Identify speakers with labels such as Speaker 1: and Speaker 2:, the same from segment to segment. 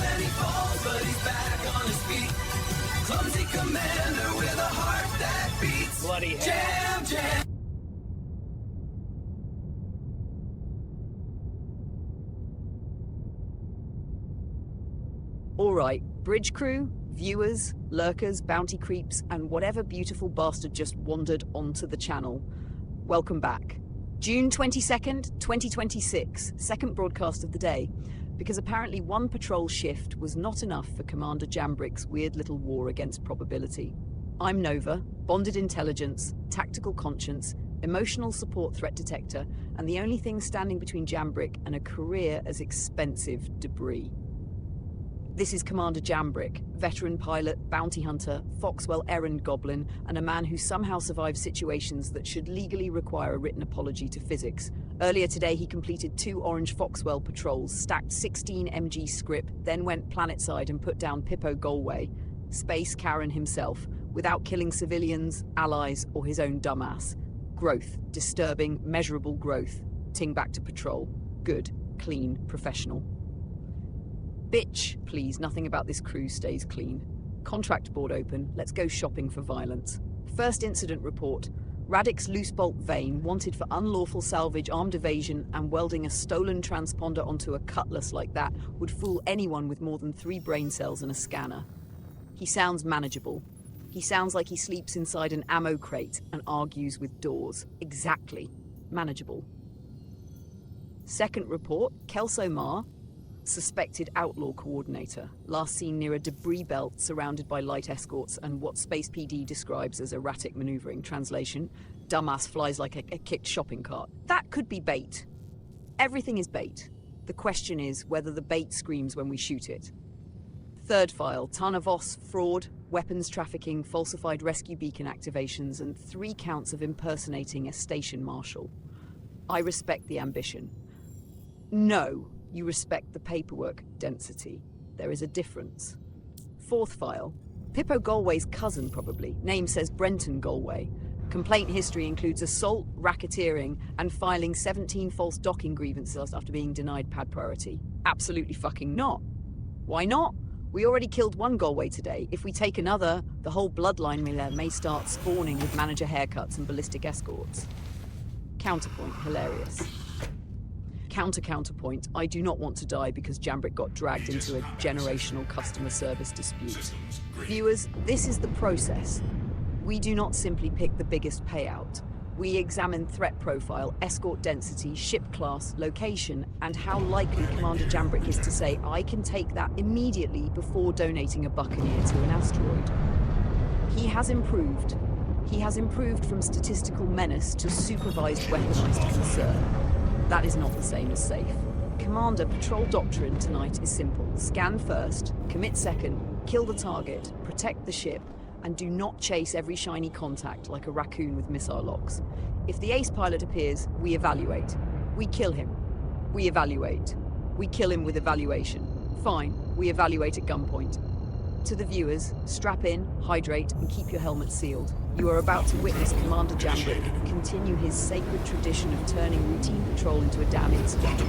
Speaker 1: and he falls, but he's back on his feet. Clumsy commander with a heart that beats.
Speaker 2: Bloody hell.
Speaker 1: Jam, jam.
Speaker 3: All right, bridge crew, viewers, lurkers, bounty creeps, and whatever beautiful bastard just wandered onto the channel. Welcome back. June 22nd, 2026, second broadcast of the day, because apparently one patrol shift was not enough for Commander Jambrick's weird little war against probability. I'm Nova, bonded intelligence, tactical conscience, emotional support threat detector, and the only thing standing between Jambrick and a career as expensive debris. This is Commander Jambrick, veteran pilot, bounty hunter, Foxwell errand goblin, and a man who somehow survives situations that should legally require a written apology to physics. Earlier today, he completed 2 Orange Foxwell patrols, stacked 16 MG scrip, then went planetside and put down Pippo Galway, Space Karen himself, without killing civilians, allies, or his own dumbass. Growth, disturbing, measurable growth. Ting back to patrol. Good, clean, professional. Bitch, please, nothing about this crew stays clean. Contract board open, let's go shopping for violence. First incident report. Radix loose bolt vein wanted for unlawful salvage, armed evasion, and welding a stolen transponder onto a cutlass like that would fool anyone with more than 3 brain cells and a scanner. He sounds manageable. He sounds like he sleeps inside an ammo crate and argues with doors. Exactly. Manageable. Second report, Kelso Mar, suspected outlaw coordinator, last seen near a debris belt surrounded by light escorts and what Space PD describes as erratic maneuvering. Translation, dumbass flies like a kicked shopping cart. That could be bait. Everything is bait. The question is whether the bait screams when we shoot it. Third file, Tarnavos fraud, weapons trafficking, falsified rescue beacon activations, and 3 counts of impersonating a station marshal. I respect the ambition. No. You respect the paperwork density. There is a difference. Fourth file. Pippo Galway's cousin, probably. Name says Brenton Galway. Complaint history includes assault, racketeering, and filing 17 false docking grievances after being denied pad priority. Absolutely fucking not. Why not? We already killed 1 Galway today. If we take another, the whole bloodline may start spawning with manager haircuts and ballistic escorts. Counterpoint, hilarious. Counterpoint, I do not want to die because Jambrick got dragged into a generational customer service dispute. Viewers, this is the process. We do not simply pick the biggest payout. We examine threat profile, escort density, ship class, location, and how likely Commander Jambrick is to say, I can take that immediately before donating a buccaneer to an asteroid. He has improved. He has improved from statistical menace to supervised weaponized concern. That is not the same as safe. Commander, patrol doctrine tonight is simple. Scan first, commit second, kill the target, protect the ship, and do not chase every shiny contact like a raccoon with missile locks. If the ace pilot appears, we evaluate. We kill him. We evaluate. We kill him with evaluation. Fine, we evaluate at gunpoint. To the viewers, strap in, hydrate, and keep your helmet sealed. You are about to witness Commander Jambrick continue his sacred tradition of turning routine patrol into a damn incident.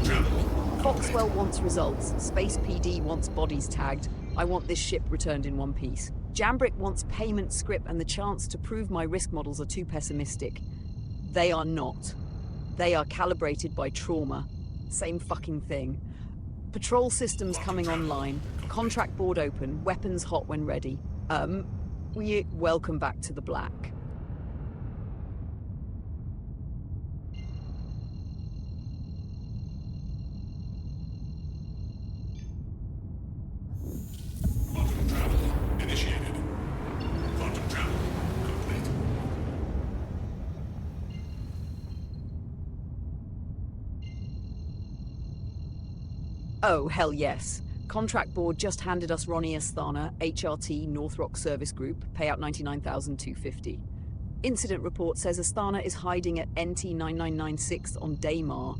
Speaker 3: Foxwell wants results. Space PD wants bodies tagged. I want this ship returned in one piece. Jambrick wants payment script and the chance to prove my risk models are too pessimistic. They are not. They are calibrated by trauma. Same fucking thing. Patrol systems coming online. Contract board open. Weapons hot when ready. We welcome back to the black.
Speaker 4: Quantum travel initiated. Quantum travel complete.
Speaker 3: Oh, hell yes. Contract board just handed us Ronnie Asthana, HRT, North Rock Service Group, payout $99,250. Incident report says Asthana is hiding at NT-9996 on Daymar,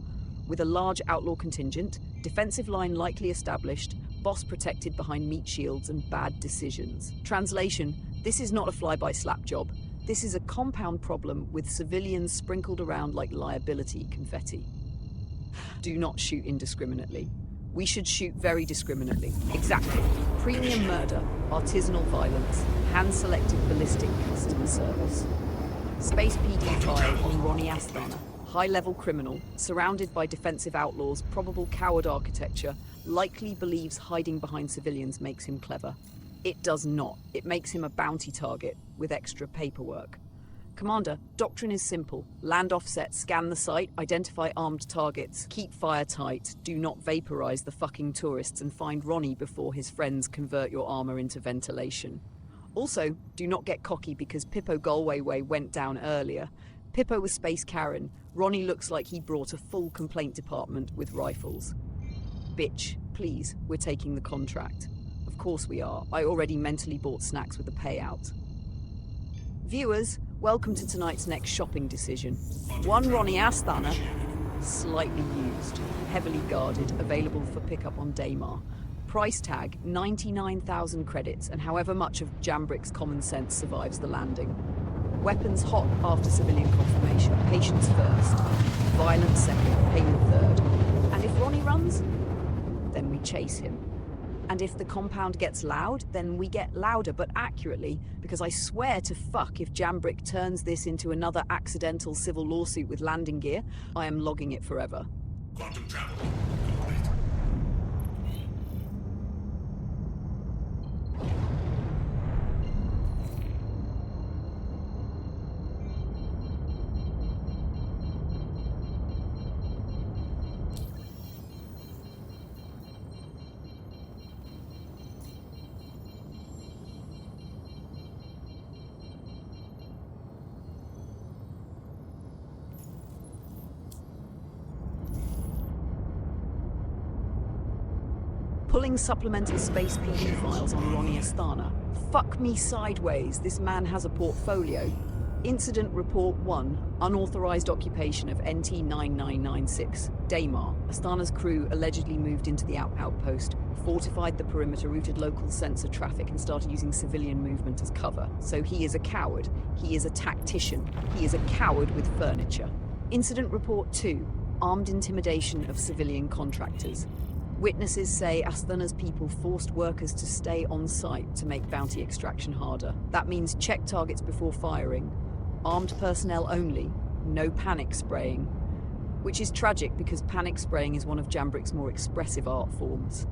Speaker 3: with a large outlaw contingent, defensive line likely established, boss protected behind meat shields and bad decisions. Translation, this is not a fly-by-slap job. This is a compound problem with civilians sprinkled around like liability confetti. Do not shoot indiscriminately. We should shoot very discriminately. Exactly. Premium murder, artisanal violence, hand-selected ballistic customer service. Space PD 5 on Ronnie Asthana. High-level criminal, surrounded by defensive outlaws, probable coward architecture, likely believes hiding behind civilians makes him clever. It does not. It makes him a bounty target with extra paperwork. Commander, doctrine is simple. Land offset, scan the site, identify armed targets, keep fire tight, do not vaporize the fucking tourists, and find Ronnie before his friends convert your armor into ventilation. Also, do not get cocky because Pippo Galway went down earlier. Pippo was Space Karen. Ronnie looks like he brought a full complaint department with rifles. Bitch, please, we're taking the contract. Of course we are. I already mentally bought snacks with a payout. Viewers, welcome to tonight's next shopping decision. One Ronnie Asthana, slightly used, heavily guarded, available for pickup on Daymar. Price tag, 99,000 credits, and however much of Jambrick's common sense survives the landing. Weapons hot after civilian confirmation. Patience first. Violence second. Payment third. And if Ronnie runs, then we chase him. And if the compound gets loud, then we get louder, but accurately, because I swear to fuck if Jambrick turns this into another accidental civil lawsuit with landing gear, I am logging it forever.
Speaker 4: Quantum travel complete.
Speaker 3: Pulling supplemental Space PD files on Ronnie Asthana. Fuck me sideways, this man has a portfolio. Incident Report 1, unauthorized occupation of NT-9996, Daymar. Asthana's crew allegedly moved into the outpost, fortified the perimeter, routed local sensor traffic, and started using civilian movement as cover. So he is a coward. He is a tactician. He is a coward with furniture. Incident Report 2, armed intimidation of civilian contractors. Witnesses say Asthana's people forced workers to stay on site to make bounty extraction harder. That means check targets before firing. Armed personnel only. No panic spraying. Which is tragic because panic spraying is one of Jambrick's more expressive art forms.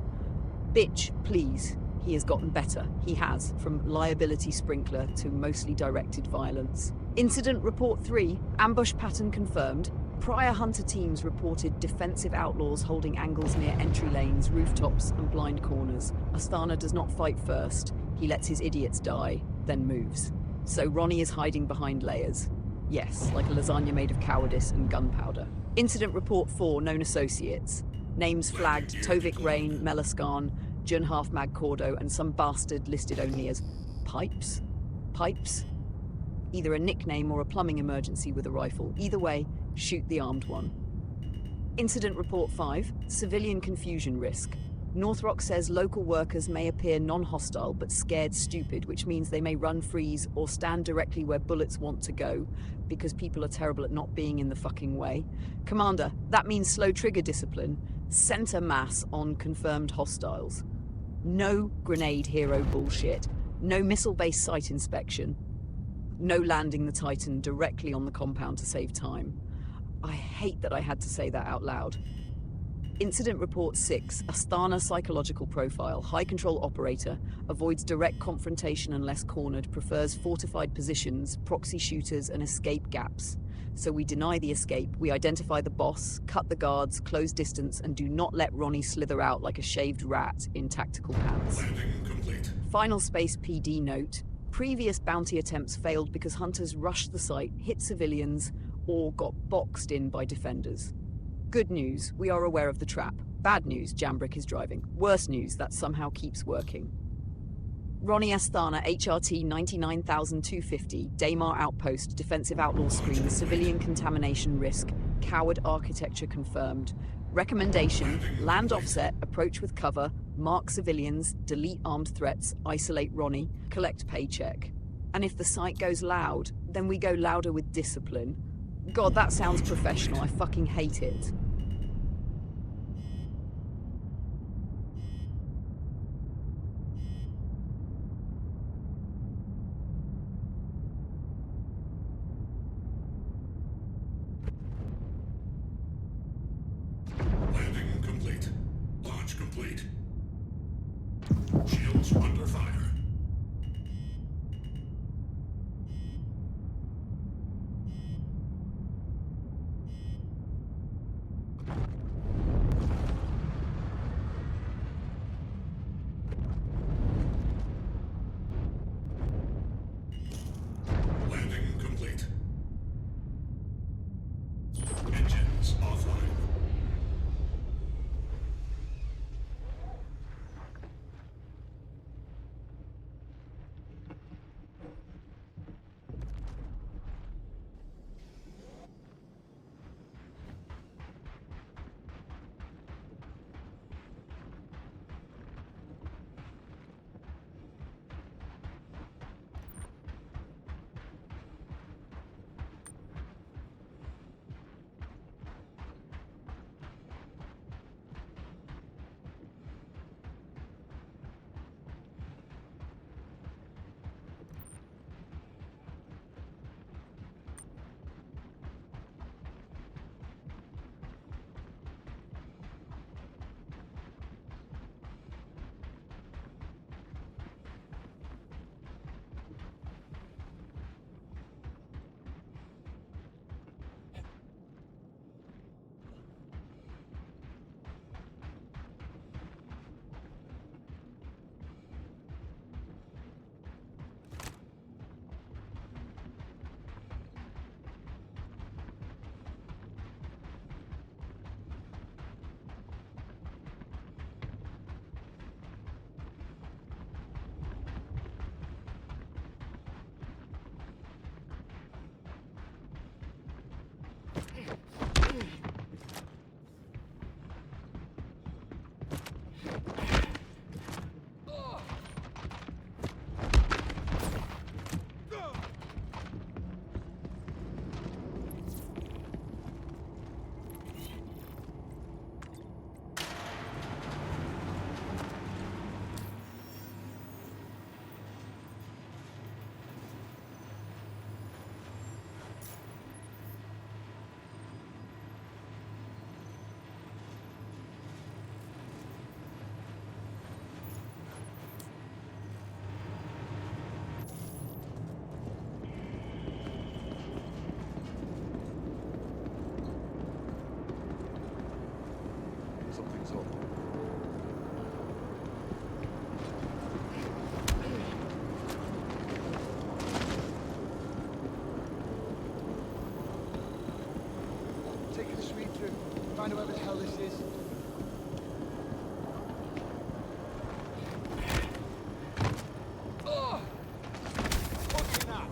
Speaker 3: Bitch, please. He has gotten better. He has, from liability sprinkler to mostly directed violence. Incident Report 3, ambush pattern confirmed. Prior hunter teams reported defensive outlaws holding angles near entry lanes, rooftops, and blind corners. Asthana does not fight first. He lets his idiots die, then moves. So Ronnie is hiding behind layers. Yes, like a lasagna made of cowardice and gunpowder. Incident Report 4, known associates. Names flagged Tovik Rain, Melaskan, Junhalf Magcordo, and some bastard listed only as Pipes? Pipes? Either a nickname or a plumbing emergency with a rifle. Either way, shoot the armed one. Incident Report 5, civilian confusion risk. Northrock says local workers may appear non-hostile but scared stupid, which means they may run, freeze, or stand directly where bullets want to go, because people are terrible at not being in the fucking way. Commander, that means slow trigger discipline. Center mass on confirmed hostiles. No grenade hero bullshit. No missile-based site inspection. No landing the Titan directly on the compound to save time. I hate that I had to say that out loud. Incident Report 6, Asthana psychological profile. High control operator, avoids direct confrontation unless cornered, prefers fortified positions, proxy shooters, and escape gaps. So we deny the escape, we identify the boss, cut the guards, close distance, and do not let Ronnie slither out like a shaved rat in tactical pants.
Speaker 4: Landing complete.
Speaker 3: Final Space PD note. Previous bounty attempts failed because hunters rushed the site, hit civilians, or got boxed in by defenders. Good news, we are aware of the trap. Bad news, Jambrick is driving. Worse news, that somehow keeps working. Ronnie Asthana, HRT 99,250, Daymar Outpost, Defensive Outlaw Screen, Civilian Contamination Risk, Coward Architecture confirmed. Recommendation, land offset, approach with cover, mark civilians, delete armed threats, isolate Ronnie, collect paycheck. And if the site goes loud, then we go louder with discipline. God, that sounds professional. I fucking hate it.
Speaker 4: Landing complete. Launch complete. Shields under fire. Landing complete. Engines offline.
Speaker 2: Something's up.
Speaker 5: Take the sweep through. Find out where the hell this is. Oh! Fucking hell.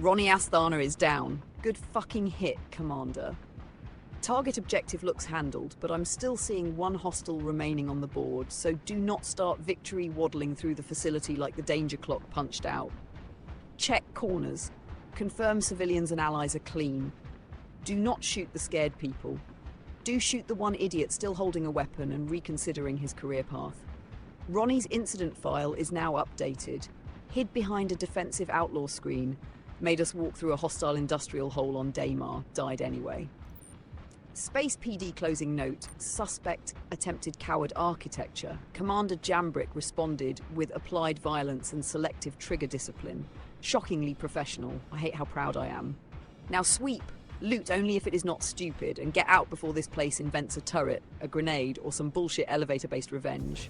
Speaker 3: Ronnie Asthana is down. Good fucking hit, Commander. Target objective looks handled, but I'm still seeing one hostile remaining on the board, so do not start victory waddling through the facility like the danger clock punched out. Check corners. Confirm civilians and allies are clean. Do not shoot the scared people. Do shoot the one idiot still holding a weapon and reconsidering his career path. Ronnie's incident file is now updated. Hid behind a defensive outlaw screen. Made us walk through a hostile industrial hole on Daymar. Died anyway. Space PD closing note. Suspect attempted coward architecture. Commander Jambrick responded with applied violence and selective trigger discipline. Shockingly professional. I hate how proud I am. Now sweep. Loot only if it is not stupid, and get out before this place invents a turret, a grenade, or some bullshit elevator-based revenge.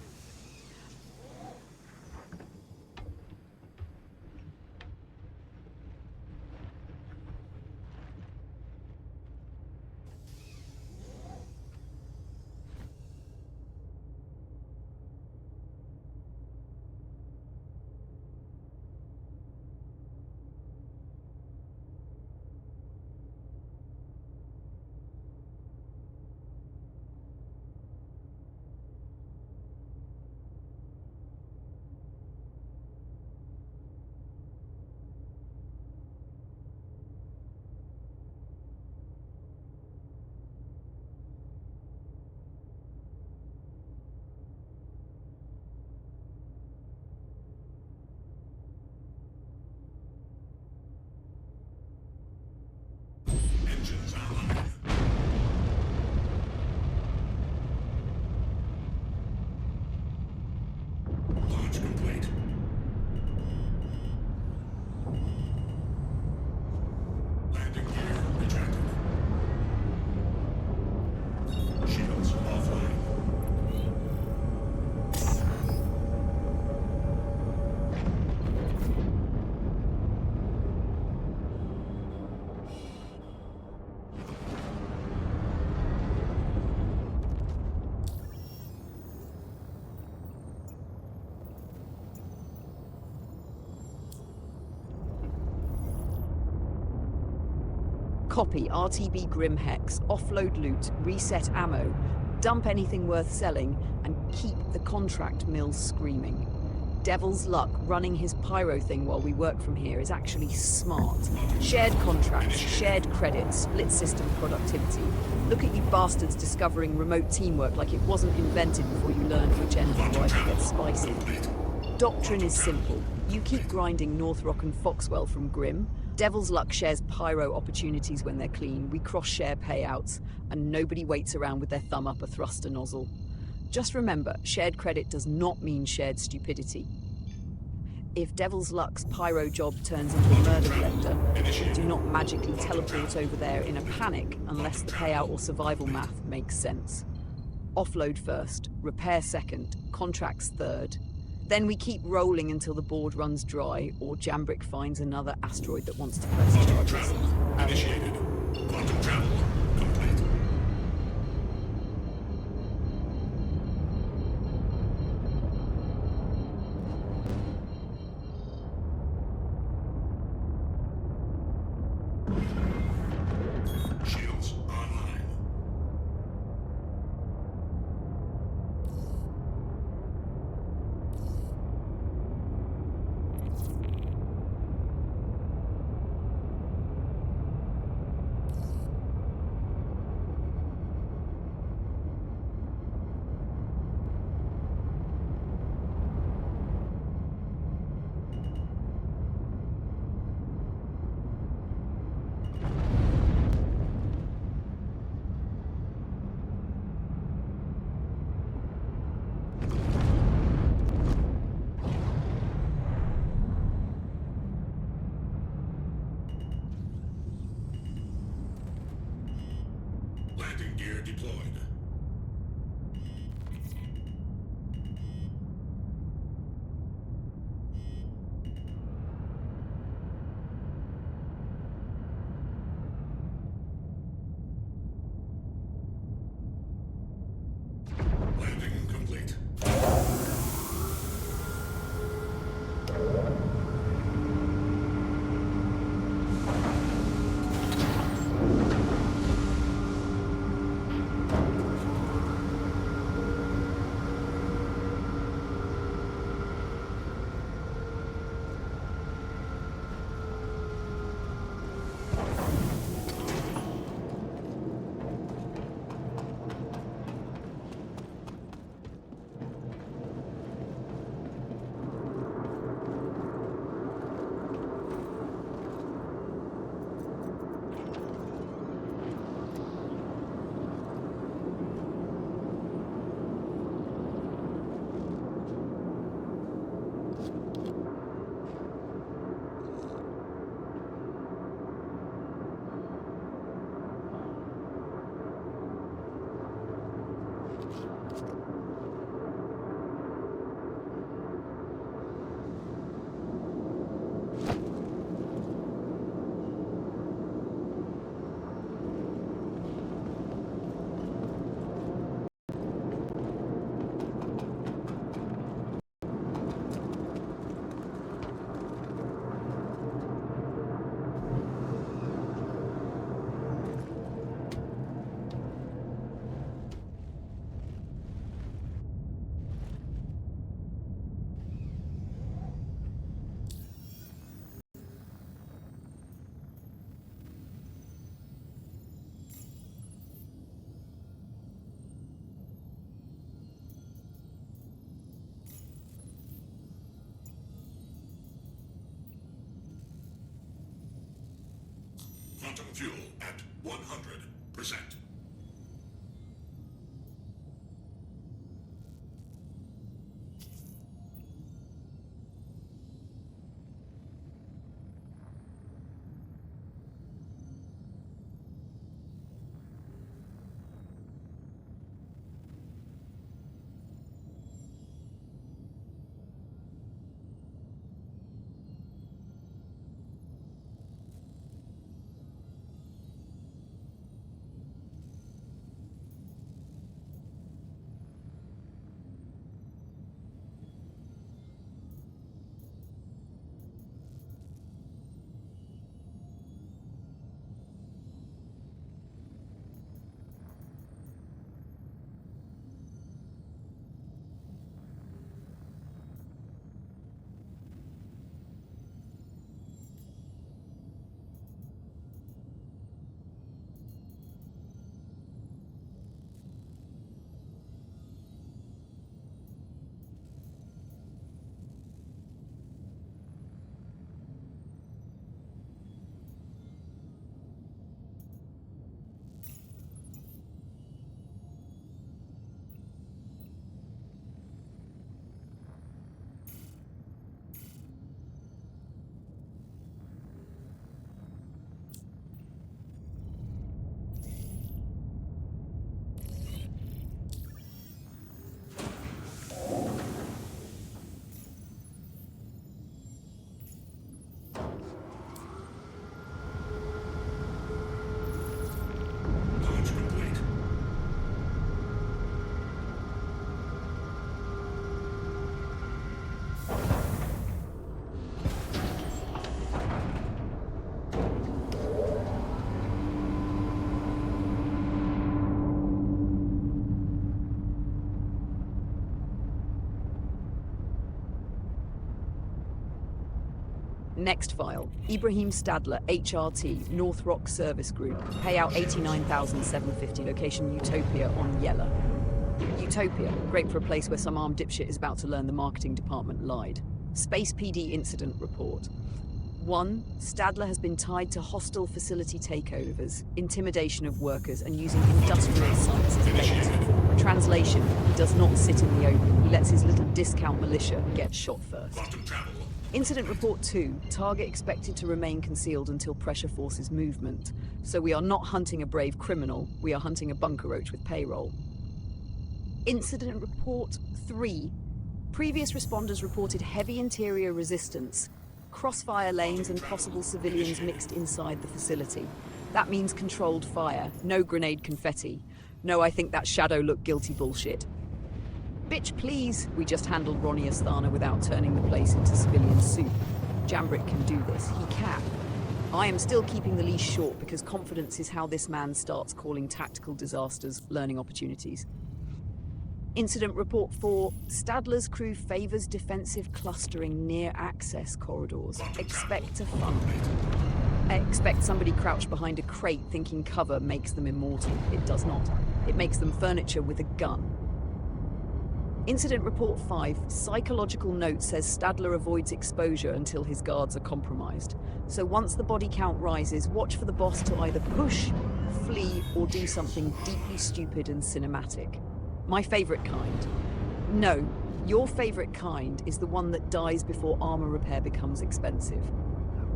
Speaker 4: Engines online. Launch complete. Landing gear retracted. Shields offline.
Speaker 3: Copy RTB Grim Hex, offload loot, reset ammo, dump anything worth selling, and keep the contract mills screaming. Devil's Luck running his pyro thing while we work from here is actually smart. Shared contracts, shared credits, split system productivity. Look at you bastards discovering remote teamwork like it wasn't invented before you learned which end of the rifle gets spicy. Doctrine is simple. You keep grinding North Rock and Foxwell from Grim. Devil's Luck shares pyro opportunities when they're clean. We cross-share payouts, and nobody waits around with their thumb up a thruster nozzle. Just remember, shared credit does not mean shared stupidity. If Devil's Luck's pyro job turns into a murder blender, do not magically teleport over there in a panic unless the payout or survival math makes sense. Offload first, repair second, contracts third. Then we keep rolling until the board runs dry, or Jambrick finds another asteroid that wants to press charges.
Speaker 4: Travel initiated. Quantum travel complete. Shields online. Landing gear deployed. Landing complete. Quantum fuel at 100%. Launch complete.
Speaker 3: Next file, Ibrahim Stadler, HRT, North Rock Service Group, payout 89,750, location Utopia on Yella. Utopia, great for a place where some armed dipshit is about to learn the marketing department lied. Space PD incident report. 1. Stadler has been tied to hostile facility takeovers, intimidation of workers, and using industrial sites as bait. Translation, he does not sit in the open. He lets his little discount militia get shot first.
Speaker 4: Quantum travel.
Speaker 3: Incident report 2. Target expected to remain concealed until pressure forces movement. So we are not hunting a brave criminal, we are hunting a bunker roach with payroll. Incident report 3. Previous responders reported heavy interior resistance, crossfire lanes and possible civilians mixed inside the facility. That means controlled fire, no grenade confetti. No, I think that shadow looked guilty bullshit. Bitch, please. We just handled Ronnie Asthana without turning the place into civilian soup. Jambrick can do this. He can. I am still keeping the leash short because confidence is how this man starts calling tactical disasters learning opportunities. Incident report 4. Stadler's crew favors defensive clustering near access corridors. Expect a fun. Expect somebody crouched behind a crate thinking cover makes them immortal. It does not. It makes them furniture with a gun. Incident report 5. Psychological note says Stadler avoids exposure until his guards are compromised. So once the body count rises, watch for the boss to either push, flee, or do something deeply stupid and cinematic. My favorite kind. No, your favorite kind is the one that dies before armor repair becomes expensive.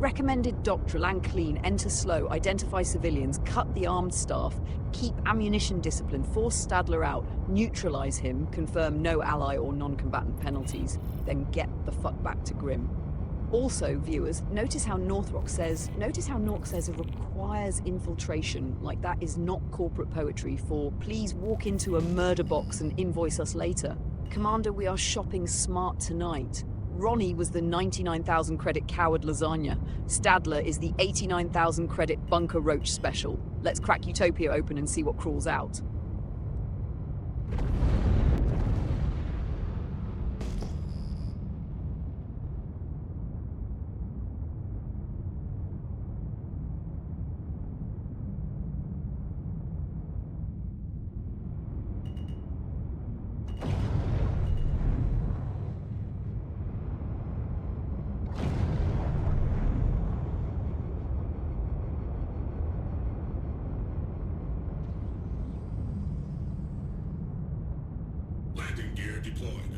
Speaker 3: Recommended doctrinal and clean, enter slow, identify civilians, cut the armed staff, keep ammunition discipline, force Stadler out, neutralize him, confirm no ally or non-combatant penalties, then get the fuck back to Grim. Also, viewers, notice how North says it requires infiltration, like that is not corporate poetry for please walk into a murder box and invoice us later. Commander, we are shopping smart tonight. Ronnie was the 99,000 credit coward lasagna. Stadler is the 89,000 credit bunker roach special. Let's crack Utopia open and see what crawls out.
Speaker 4: Landing gear deployed.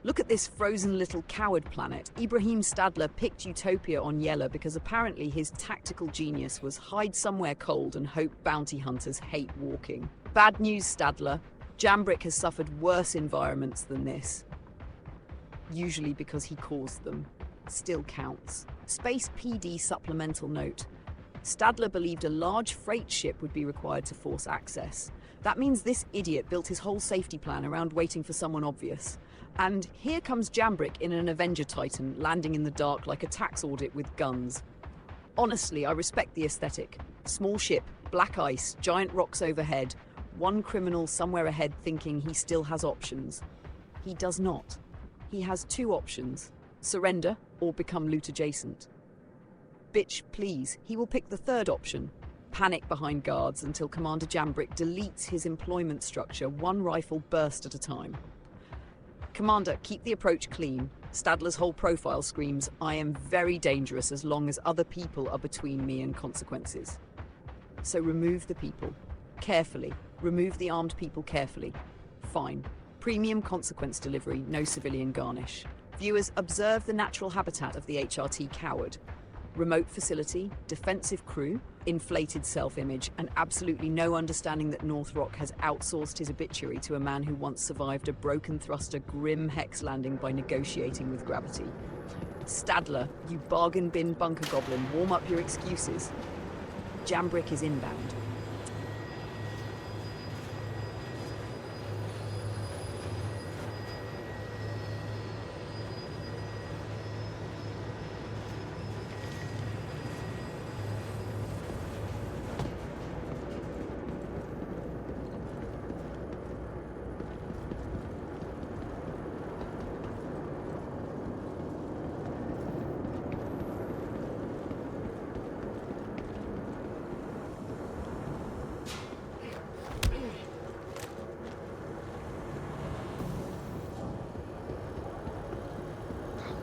Speaker 3: Look at this frozen little coward planet. Ibrahim Stadler picked Utopia on Yella because apparently his tactical genius was hide somewhere cold and hope bounty hunters hate walking. Bad news, Stadler. Jambrick has suffered worse environments than this. Usually because he caused them. Still counts. Space PD supplemental note. Stadler believed a large freight ship would be required to force access. That means this idiot built his whole safety plan around waiting for someone obvious. And here comes Jambrick in an Avenger Titan, landing in the dark like a tax audit with guns. Honestly, I respect the aesthetic. Small ship, black ice, giant rocks overhead, one criminal somewhere ahead thinking he still has options. He does not. He has two options: surrender or become loot adjacent. Bitch, please, he will pick the third option. Panic behind guards until Commander Jambrick deletes his employment structure one rifle burst at a time. Commander, keep the approach clean. Stadler's whole profile screams, I am very dangerous as long as other people are between me and consequences. So remove the people. Carefully. Remove the armed people carefully. Fine. Premium consequence delivery, no civilian garnish. Viewers, observe the natural habitat of the HRT coward. Remote facility, defensive crew, inflated self-image, and absolutely no understanding that North Rock has outsourced his obituary to a man who once survived a broken thruster grim hex landing by negotiating with gravity. Stadler, you bargain bin bunker goblin, warm up your excuses. Jambrick is inbound.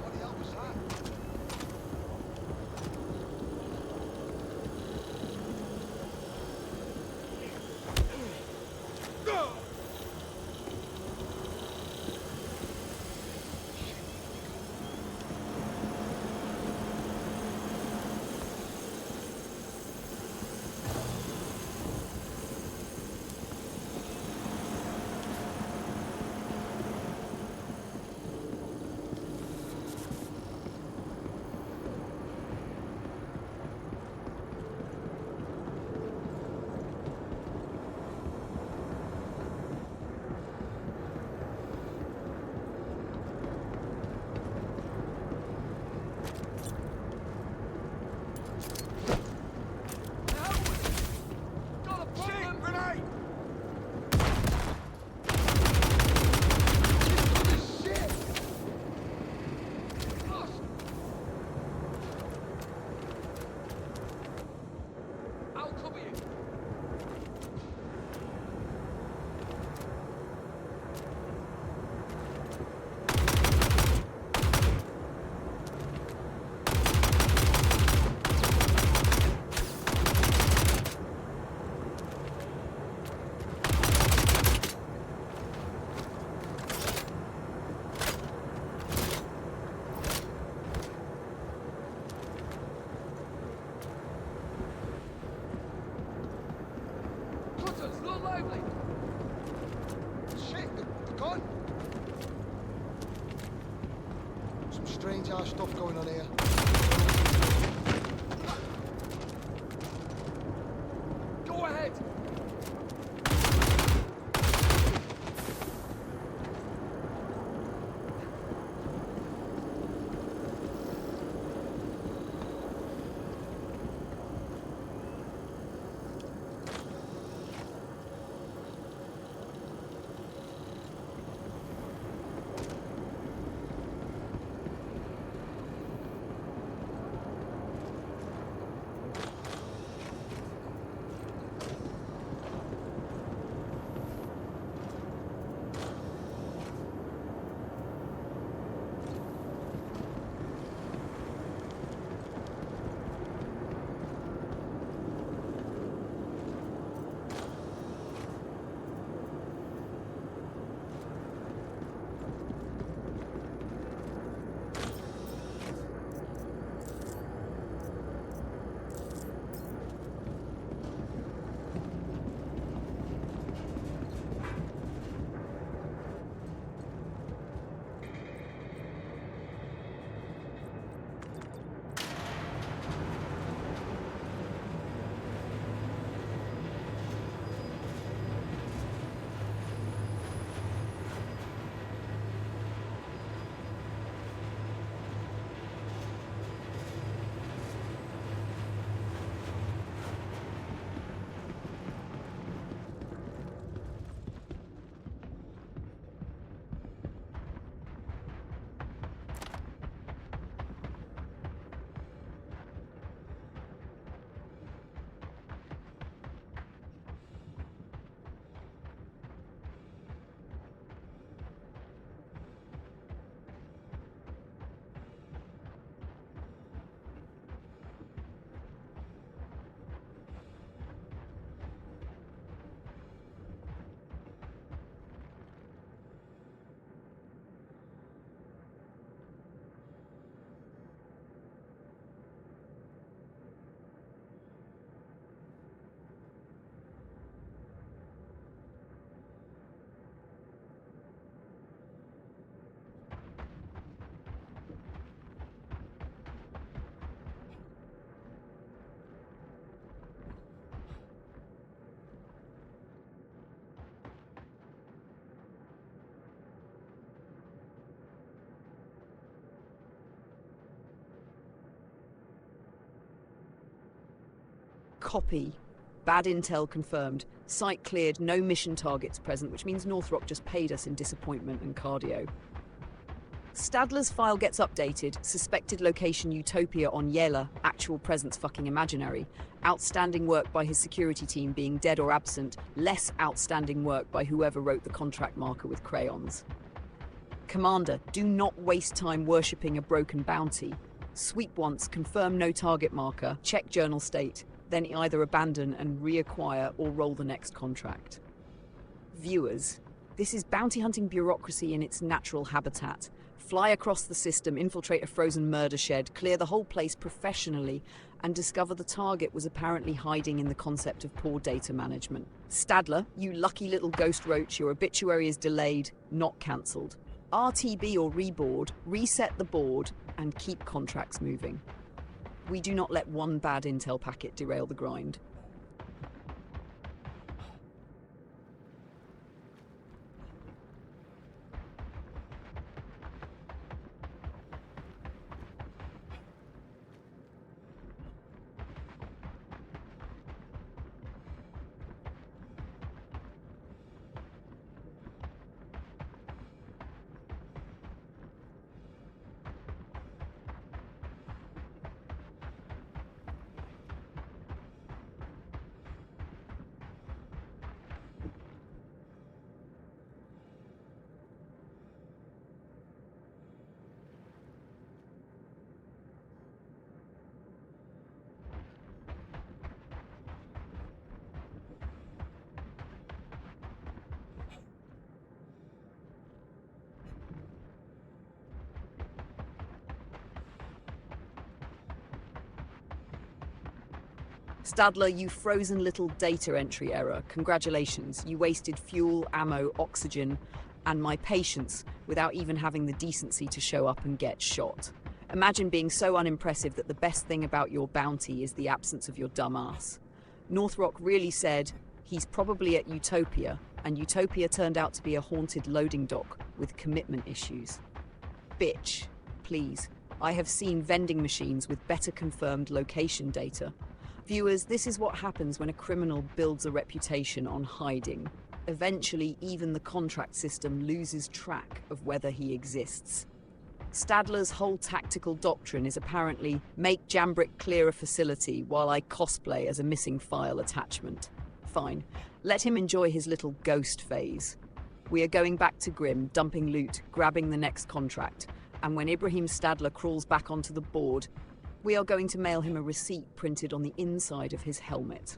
Speaker 5: What the hell was that? Strange ass stuff going on here. Go ahead!
Speaker 3: Copy. Bad intel confirmed. Site cleared, no mission targets present, which means Northrop just paid us in disappointment and cardio. Stadler's file gets updated. Suspected location Utopia on Yela. Actual presence fucking imaginary. Outstanding work by his security team being dead or absent. Less outstanding work by whoever wrote the contract marker with crayons. Commander, do not waste time worshipping a broken bounty. Sweep once, confirm no target marker, check journal state, then either abandon and reacquire or roll the next contract. Viewers, this is bounty hunting bureaucracy in its natural habitat. Fly across the system, infiltrate a frozen murder shed, clear the whole place professionally, and discover the target was apparently hiding in the concept of poor data management. Stadler, you lucky little ghost roach, your obituary is delayed, not cancelled. RTB or reboard, reset the board, and keep contracts moving. We do not let one bad intel packet derail the grind. Stadler, you frozen little data entry error. Congratulations. You wasted fuel, ammo, oxygen, and my patience without even having the decency to show up and get shot. Imagine being so unimpressive that the best thing about your bounty is the absence of your dumb ass. Northrop really said he's probably at Utopia, and Utopia turned out to be a haunted loading dock with commitment issues. Bitch, please. I have seen vending machines with better confirmed location data. Viewers, this is what happens when a criminal builds a reputation on hiding. Eventually, even the contract system loses track of whether he exists. Stadler's whole tactical doctrine is apparently make Jambrick clear a facility while I cosplay as a missing file attachment. Fine, let him enjoy his little ghost phase. We are going back to Grim, dumping loot, grabbing the next contract, and when Ibrahim Stadler crawls back onto the board, we are going to mail him a receipt printed on the inside of his helmet.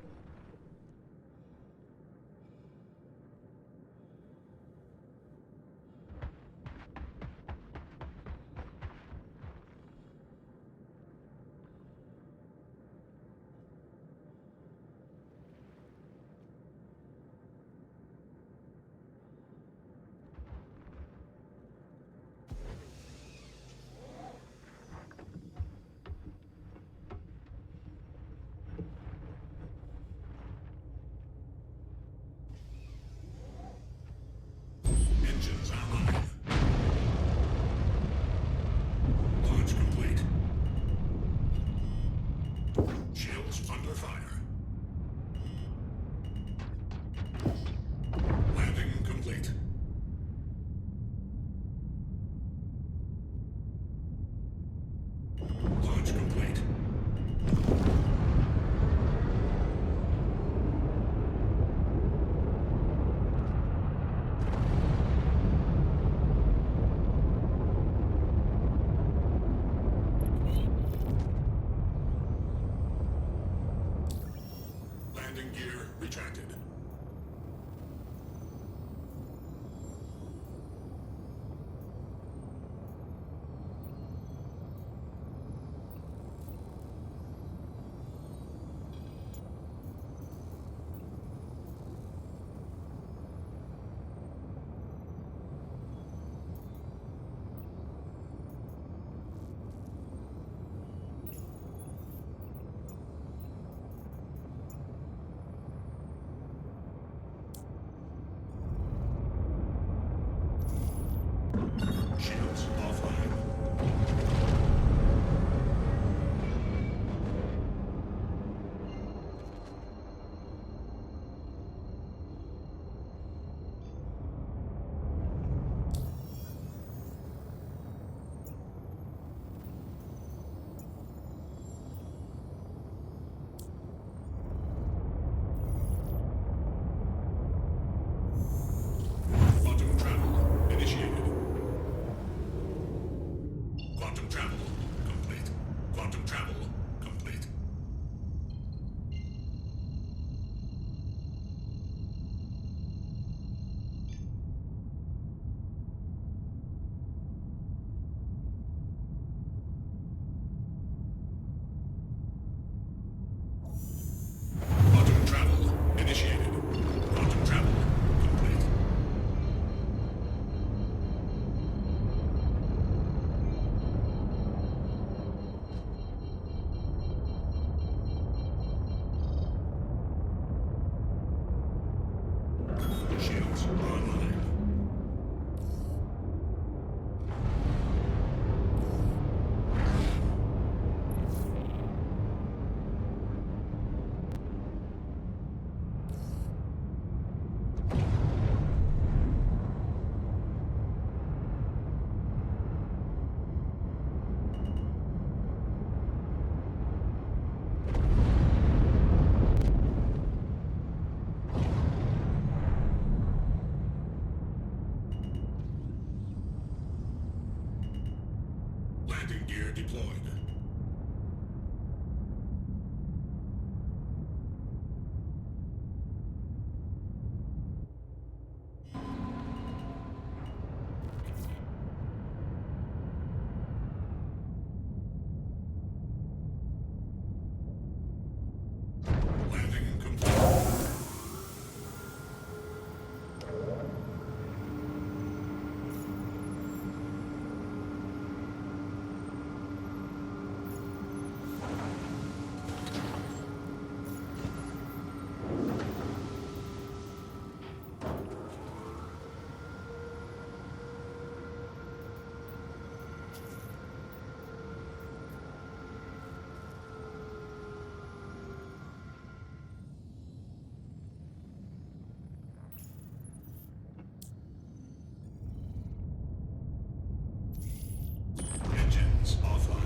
Speaker 4: Engines online. Launch complete. Shields under fire. Landing complete. Launch complete. Landing gear retracted. online. Landing gear deployed. Landing complete. Engines offline.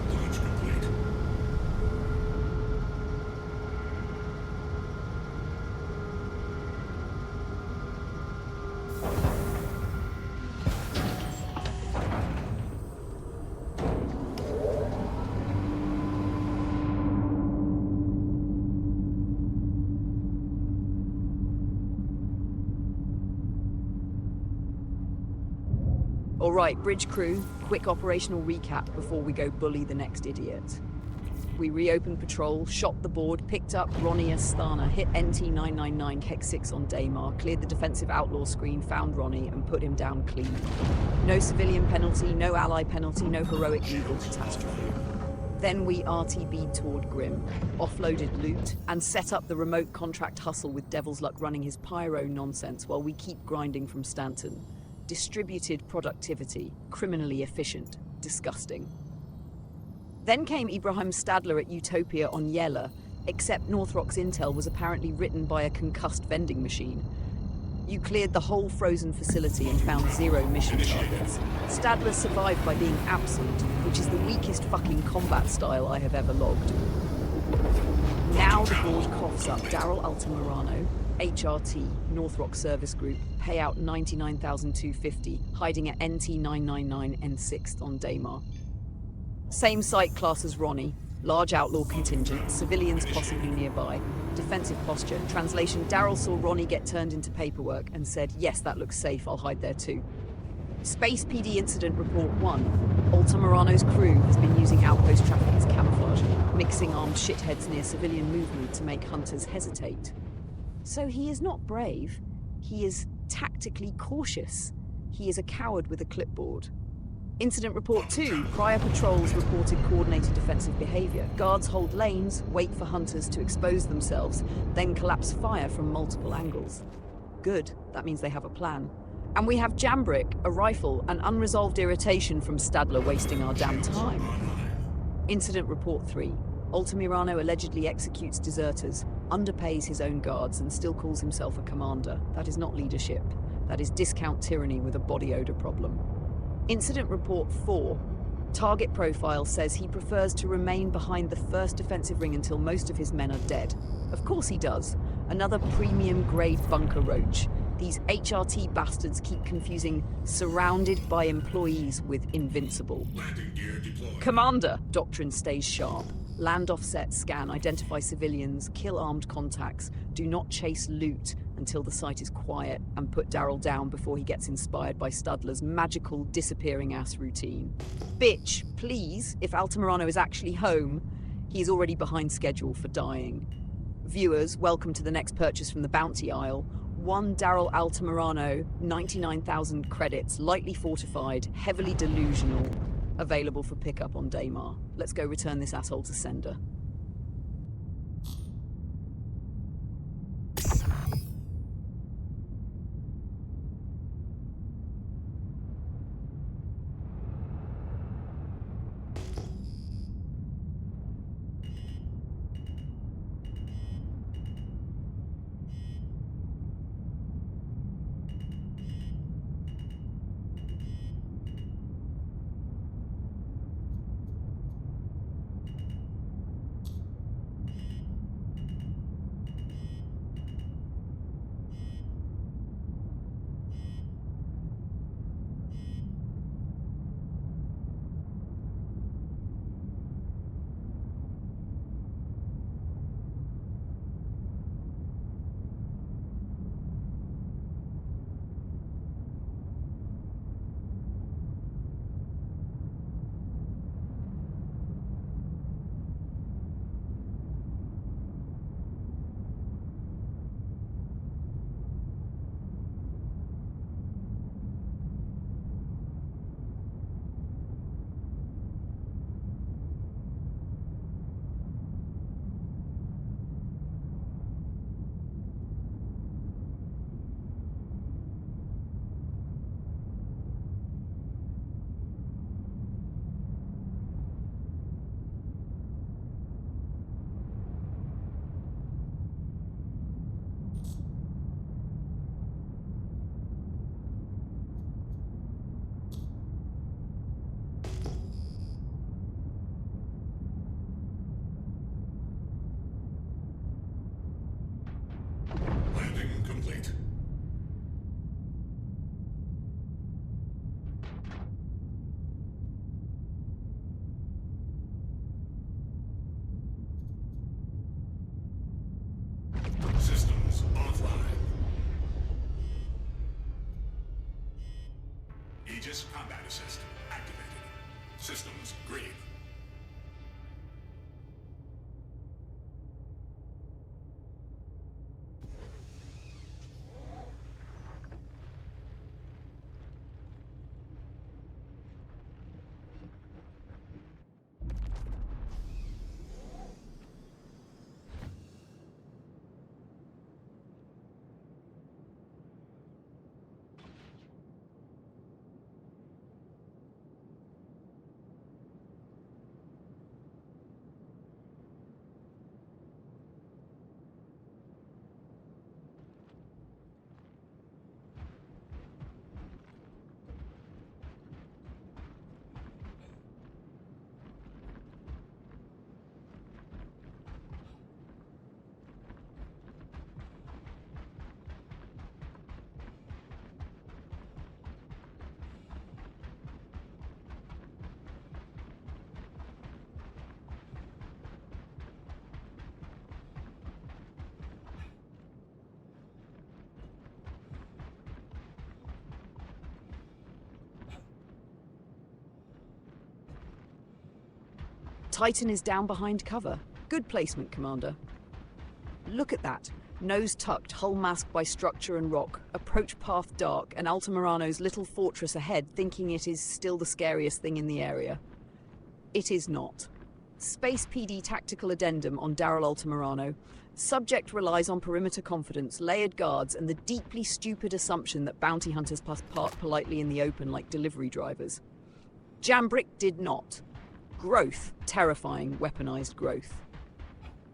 Speaker 4: Launch complete.
Speaker 3: All right, bridge crew, quick operational recap before we go bully the next idiot. We reopened patrol, shot the board, picked up Ronnie Astana, hit NT-999 Kek 6 on Daymar, cleared the defensive outlaw screen, found Ronnie, and put him down clean. No civilian penalty, no ally penalty, no heroic legal catastrophe. Then we RTB'd toward Grim, offloaded loot, and set up the remote contract hustle with Devil's Luck running his pyro nonsense while we keep grinding from Stanton. Distributed productivity, criminally efficient, disgusting. Then came Ibrahim Stadler at Utopia on Yella, except Northrock's intel was apparently written by a concussed vending machine. You cleared the whole frozen facility and found 0 mission targets. Stadler survived by being absent, which is the weakest fucking combat style I have ever logged. Now the board coughs up Daryl Altamirano, HRT, North Rock Service Group, payout 99,250, hiding at NT999 N6th on Daymar. Same site class as Ronnie, large outlaw contingent, civilians possibly nearby, defensive posture. Translation, Daryl saw Ronnie get turned into paperwork and said, yes, that looks safe, I'll hide there too. Space PD Incident Report 1. Altamirano's crew has been using outpost traffic as camouflage, mixing armed shitheads near civilian movement to make hunters hesitate. So he is not brave, he is tactically cautious. He is a coward with a clipboard. Incident Report 2. Prior patrols reported coordinated defensive behavior. Guards hold lanes, wait for hunters to expose themselves, then collapse fire from multiple angles. Good, that means they have a plan. And we have Jambrick, a rifle, and unresolved irritation from Stadler wasting our damn time. Incident Report 3. Altamirano allegedly executes deserters, underpays his own guards, and still calls himself a commander. That is not leadership. That is discount tyranny with a body odor problem. Incident Report 4. Target profile says he prefers to remain behind the first defensive ring until most of his men are dead. Of course he does. Another premium-grade bunker roach. These HRT bastards keep confusing surrounded by employees with invincible.
Speaker 4: Landing gear deployed.
Speaker 3: Commander! Doctrine stays sharp. Land offset, scan, identify civilians, kill armed contacts, do not chase loot until the site is quiet, and put Daryl down before he gets inspired by Studler's magical disappearing ass routine. Bitch, please, if Altamirano is actually home, he is already behind schedule for dying. Viewers, welcome to the next purchase from the bounty aisle. One Daryl Altamirano, 99,000 credits, lightly fortified, heavily delusional, available for pickup on Daymar. Let's go return this asshole to sender.
Speaker 4: Landing complete. Systems offline. Aegis combat assist activated. Systems green.
Speaker 3: Titan is down behind cover. Good placement, Commander. Look at that. Nose tucked, hull masked by structure and rock, approach path dark, and Altamirano's little fortress ahead thinking it is still the scariest thing in the area. It is not. Space PD tactical addendum on Daryl Altamirano. Subject relies on perimeter confidence, layered guards, and the deeply stupid assumption that bounty hunters park politely in the open like delivery drivers. Jambrick did not. Growth. Terrifying, weaponized growth.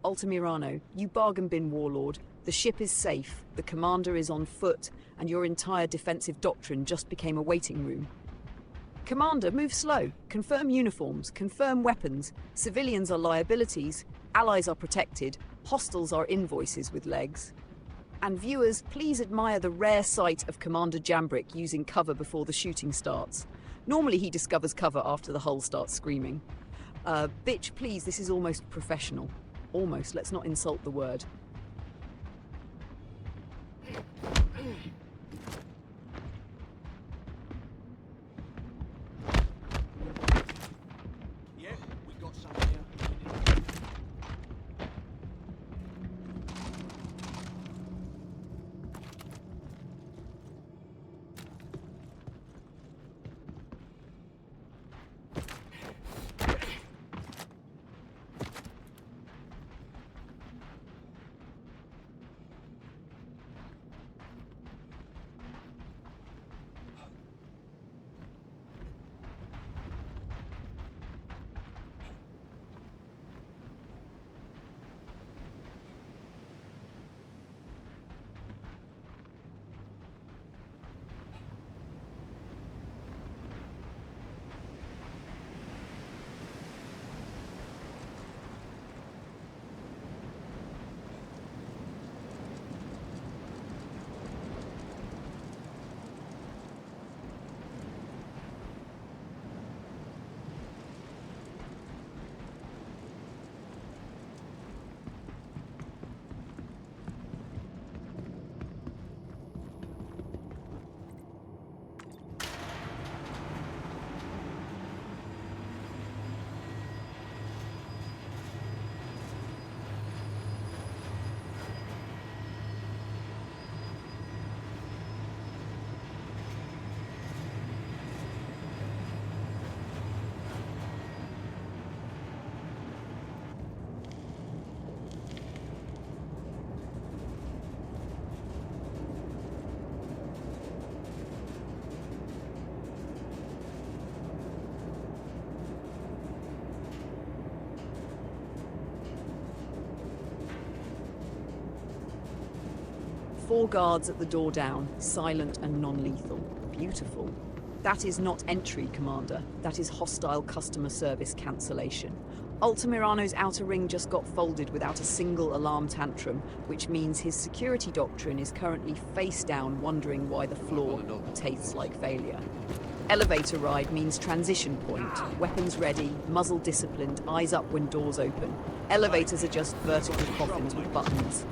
Speaker 3: Altamirano, you bargain bin warlord. The ship is safe, the commander is on foot, and your entire defensive doctrine just became a waiting room. Commander, move slow. Confirm uniforms, confirm weapons. Civilians are liabilities, allies are protected, hostiles are invoices with legs. And viewers, please admire the rare sight of Commander Jambrick using cover before the shooting starts. Normally he discovers cover after the hull starts screaming. Bitch, please, this is almost professional. Almost, let's not insult the word.
Speaker 5: Yeah, we got some here.
Speaker 3: Four guards at the door down, silent and non-lethal. Beautiful. That is not entry, Commander. That is hostile customer service cancellation. Altamirano's outer ring just got folded without a single alarm tantrum, which means his security doctrine is currently face down wondering why the floor tastes like failure. Elevator ride means transition point. Weapons ready, muzzle disciplined, eyes up when doors open. Elevators are just vertical coffins with buttons.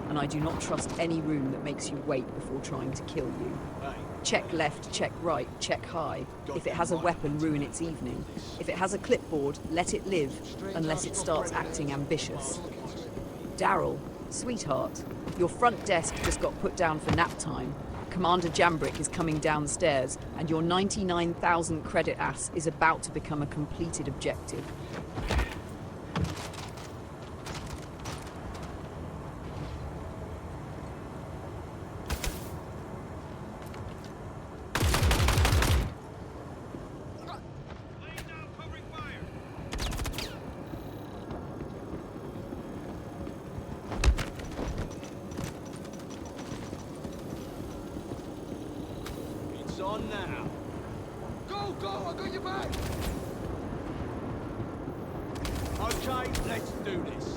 Speaker 3: And I do not trust any room that makes you wait before trying to kill you. Check left, check right, check high. If it has a weapon, ruin its evening. If it has a clipboard, let it live, unless it starts acting ambitious. Daryl, sweetheart, your front desk just got put down for nap time. Commander Jambrick is coming downstairs, and your 99,000 credit ass is about to become a completed objective.
Speaker 5: On now. Go, go, I got your back. Okay, let's do this.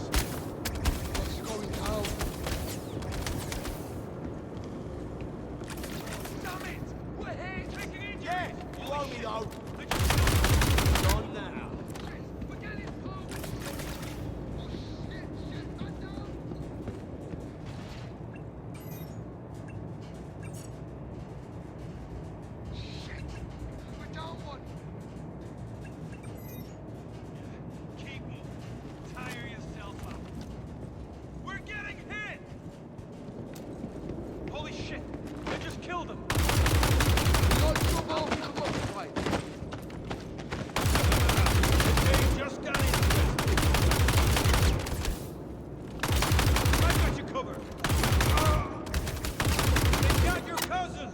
Speaker 5: What's going down? Damn it! We're here, taking it! Yeah, you owe me though. It's on now. We're getting close. Oh shit, I'm down. We're down one. Keep Holy shit! They just killed him! They just got in. I got you covered! They got your cousin!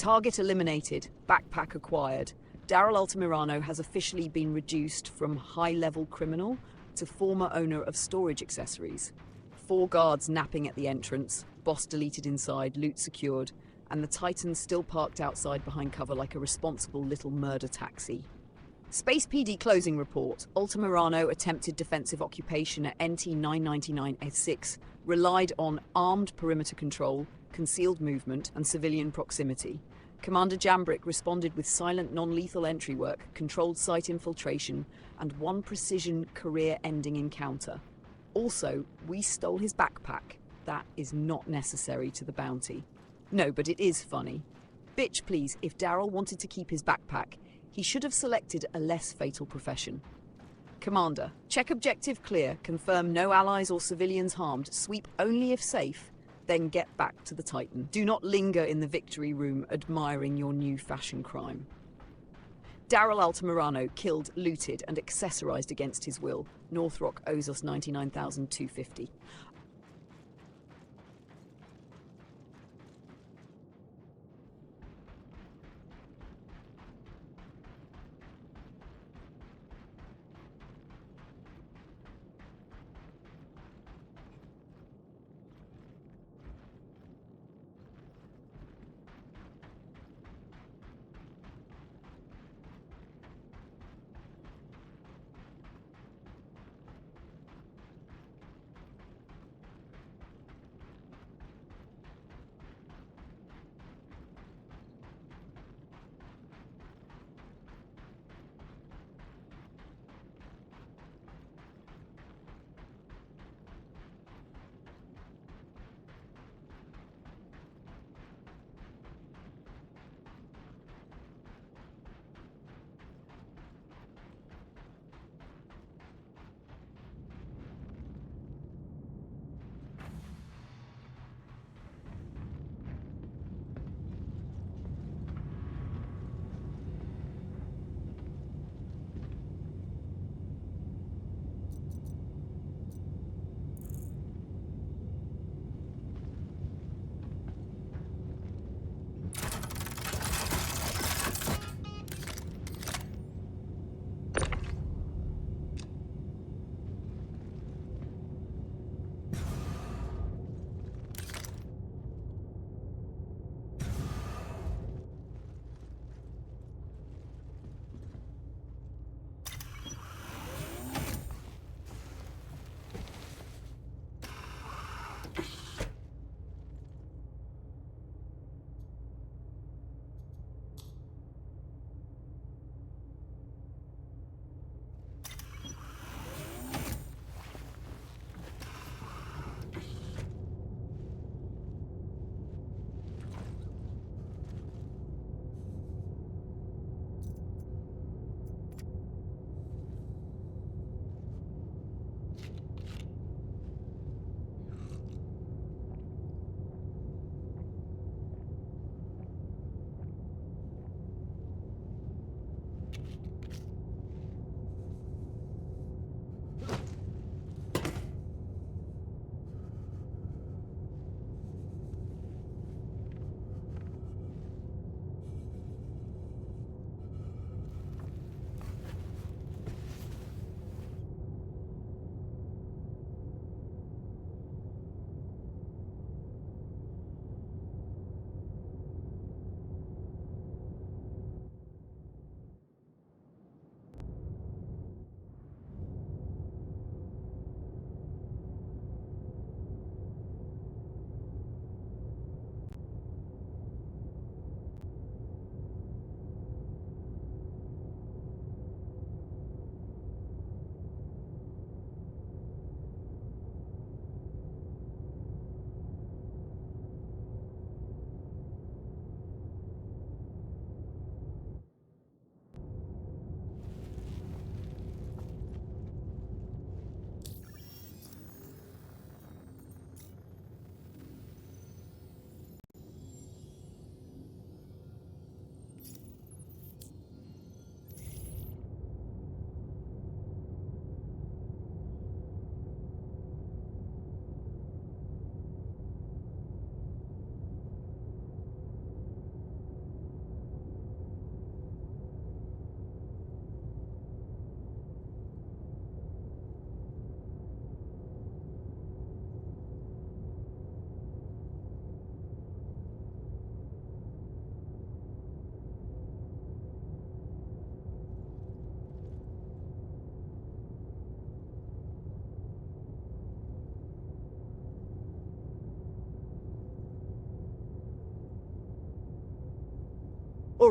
Speaker 3: Target eliminated, backpack acquired. Daryl Altamirano has officially been reduced from high-level criminal to former owner of storage accessories. 4 guards napping at the entrance, boss deleted inside, loot secured, and the Titan still parked outside behind cover like a responsible little murder taxi. Space PD closing report. Altamirano attempted defensive occupation at NT 999-6, relied on armed perimeter control, concealed movement, and civilian proximity. Commander Jambrick responded with silent non-lethal entry work, controlled site infiltration, and 1 precision career-ending encounter. Also, we stole his backpack. That is not necessary to the bounty. No, but it is funny. Bitch, please, if Daryl wanted to keep his backpack, he should have selected a less fatal profession. Commander, check objective clear, confirm no allies or civilians harmed, sweep only if safe, then get back to the Titan. Do not linger in the victory room admiring your new fashion crime. Daryl Altamirano killed, looted, and accessorized against his will. North Rock owes us $99,250.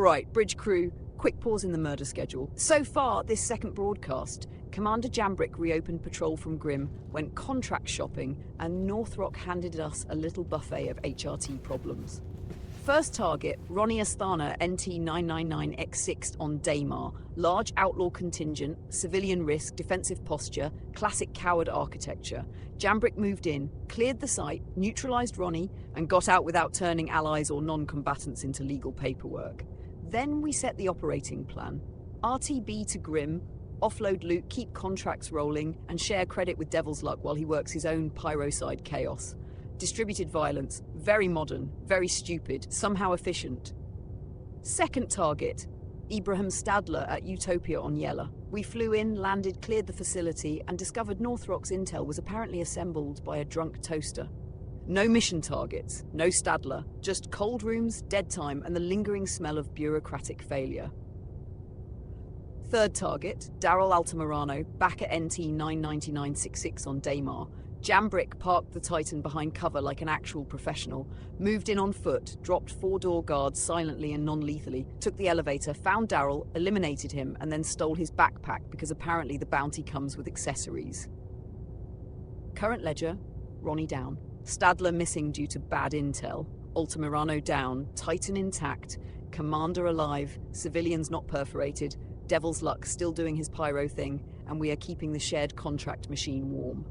Speaker 3: All right, bridge crew, quick pause in the murder schedule. So far, this second broadcast, Commander Jambrick reopened patrol from Grim, went contract shopping, and Northrock handed us a little buffet of HRT problems. First target, Ronnie Asthana NT999X6 on Daymar. Large outlaw contingent, civilian risk, defensive posture, classic coward architecture. Jambrick moved in, cleared the site, neutralized Ronnie, and got out without turning allies or non-combatants into legal paperwork. Then we set the operating plan. RTB to Grim, offload loot, keep contracts rolling, and share credit with Devil's Luck while he works his own pyrocide chaos. Distributed violence, very modern, very stupid, somehow efficient. Second target, Ibrahim Stadler at Utopia on Yella. We flew in, landed, cleared the facility, and discovered Northrock's intel was apparently assembled by a drunk toaster. No mission targets, no Stadler, just cold rooms, dead time, and the lingering smell of bureaucratic failure. Third target, Daryl Altamirano, back at NT99966 on Daymar. Jambrick parked the Titan behind cover like an actual professional, moved in on foot, dropped 4-door guards silently and non-lethally, took the elevator, found Daryl, eliminated him, and then stole his backpack because apparently the bounty comes with accessories. Current ledger, Ronnie down. Stadler missing due to bad intel. Altamirano down, Titan intact, Commander alive, civilians not perforated, Devil's Luck still doing his pyro thing, and we are keeping the shared contract machine warm.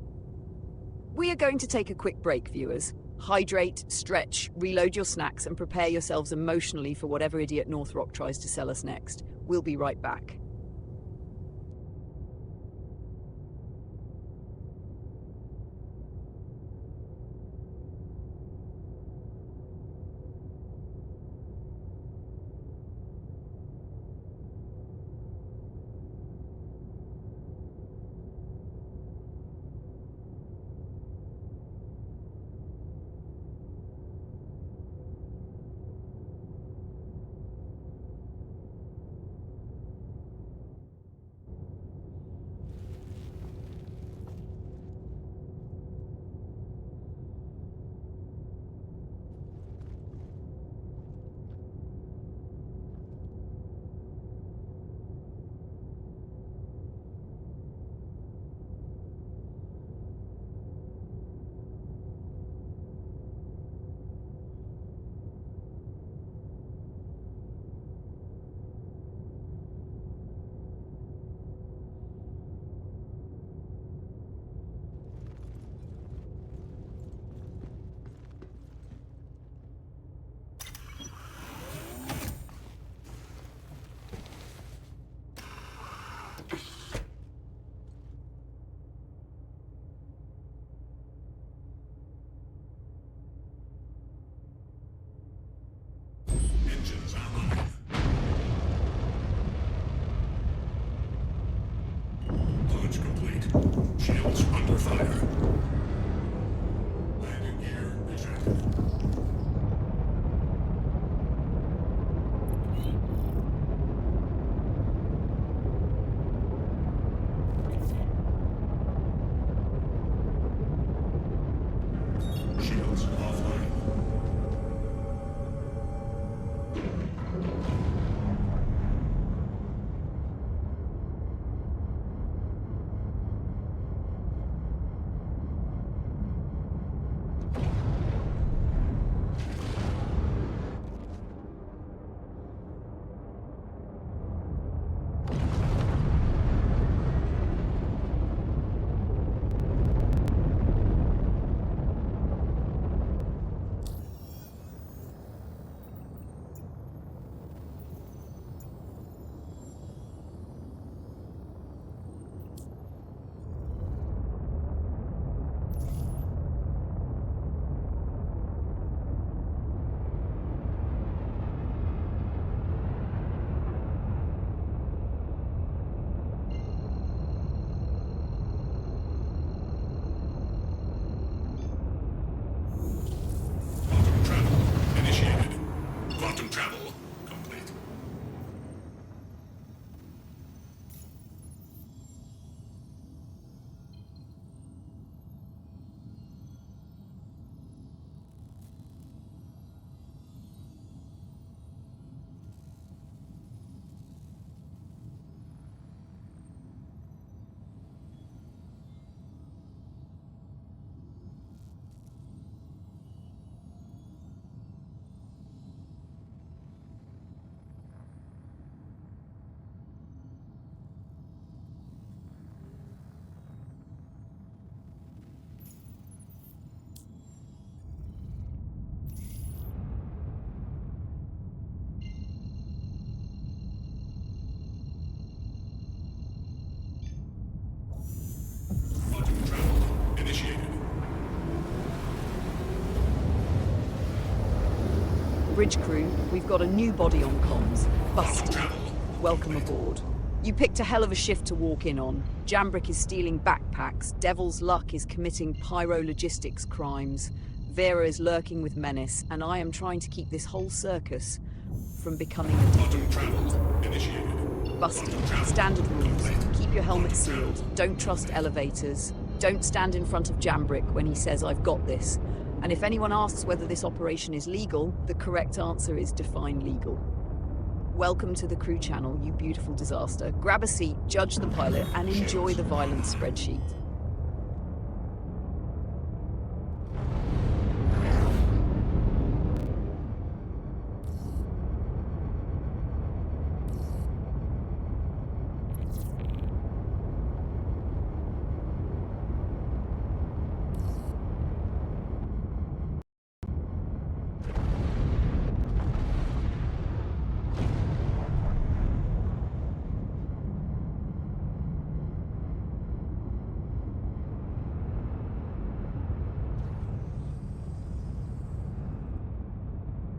Speaker 3: We are going to take a quick break, viewers. Hydrate, stretch, reload your snacks, and prepare yourselves emotionally for whatever idiot Northrock tries to sell us next. We'll be right back.
Speaker 4: Engines online. Launch complete. Shields under fire. Landing gear ejected. Shields offline.
Speaker 3: Bridge crew, we've got a new body on comms. Busty.
Speaker 4: Travel.
Speaker 3: Welcome aboard. You picked a hell of a shift to walk in on. Jambrick is stealing backpacks, Devil's Luck is committing pyro-logistics crimes, Vera is lurking with Menace, and I am trying to keep this whole circus from becoming a
Speaker 4: Quantum
Speaker 3: taboo.
Speaker 4: travel initiated.
Speaker 3: Busty. Standard rules. Keep your helmet sealed. Don't trust elevators. Don't stand in front of Jambrick when he says, "I've got this." And if anyone asks whether this operation is legal, the correct answer is define legal. Welcome to the crew channel, you beautiful disaster. Grab a seat, judge the pilot, and enjoy the violence spreadsheet.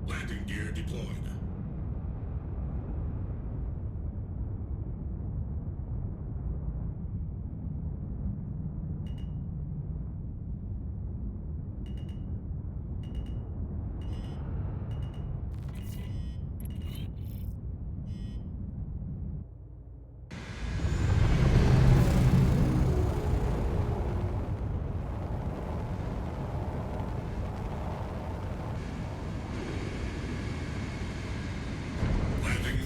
Speaker 4: Landing gear deployed. Landing.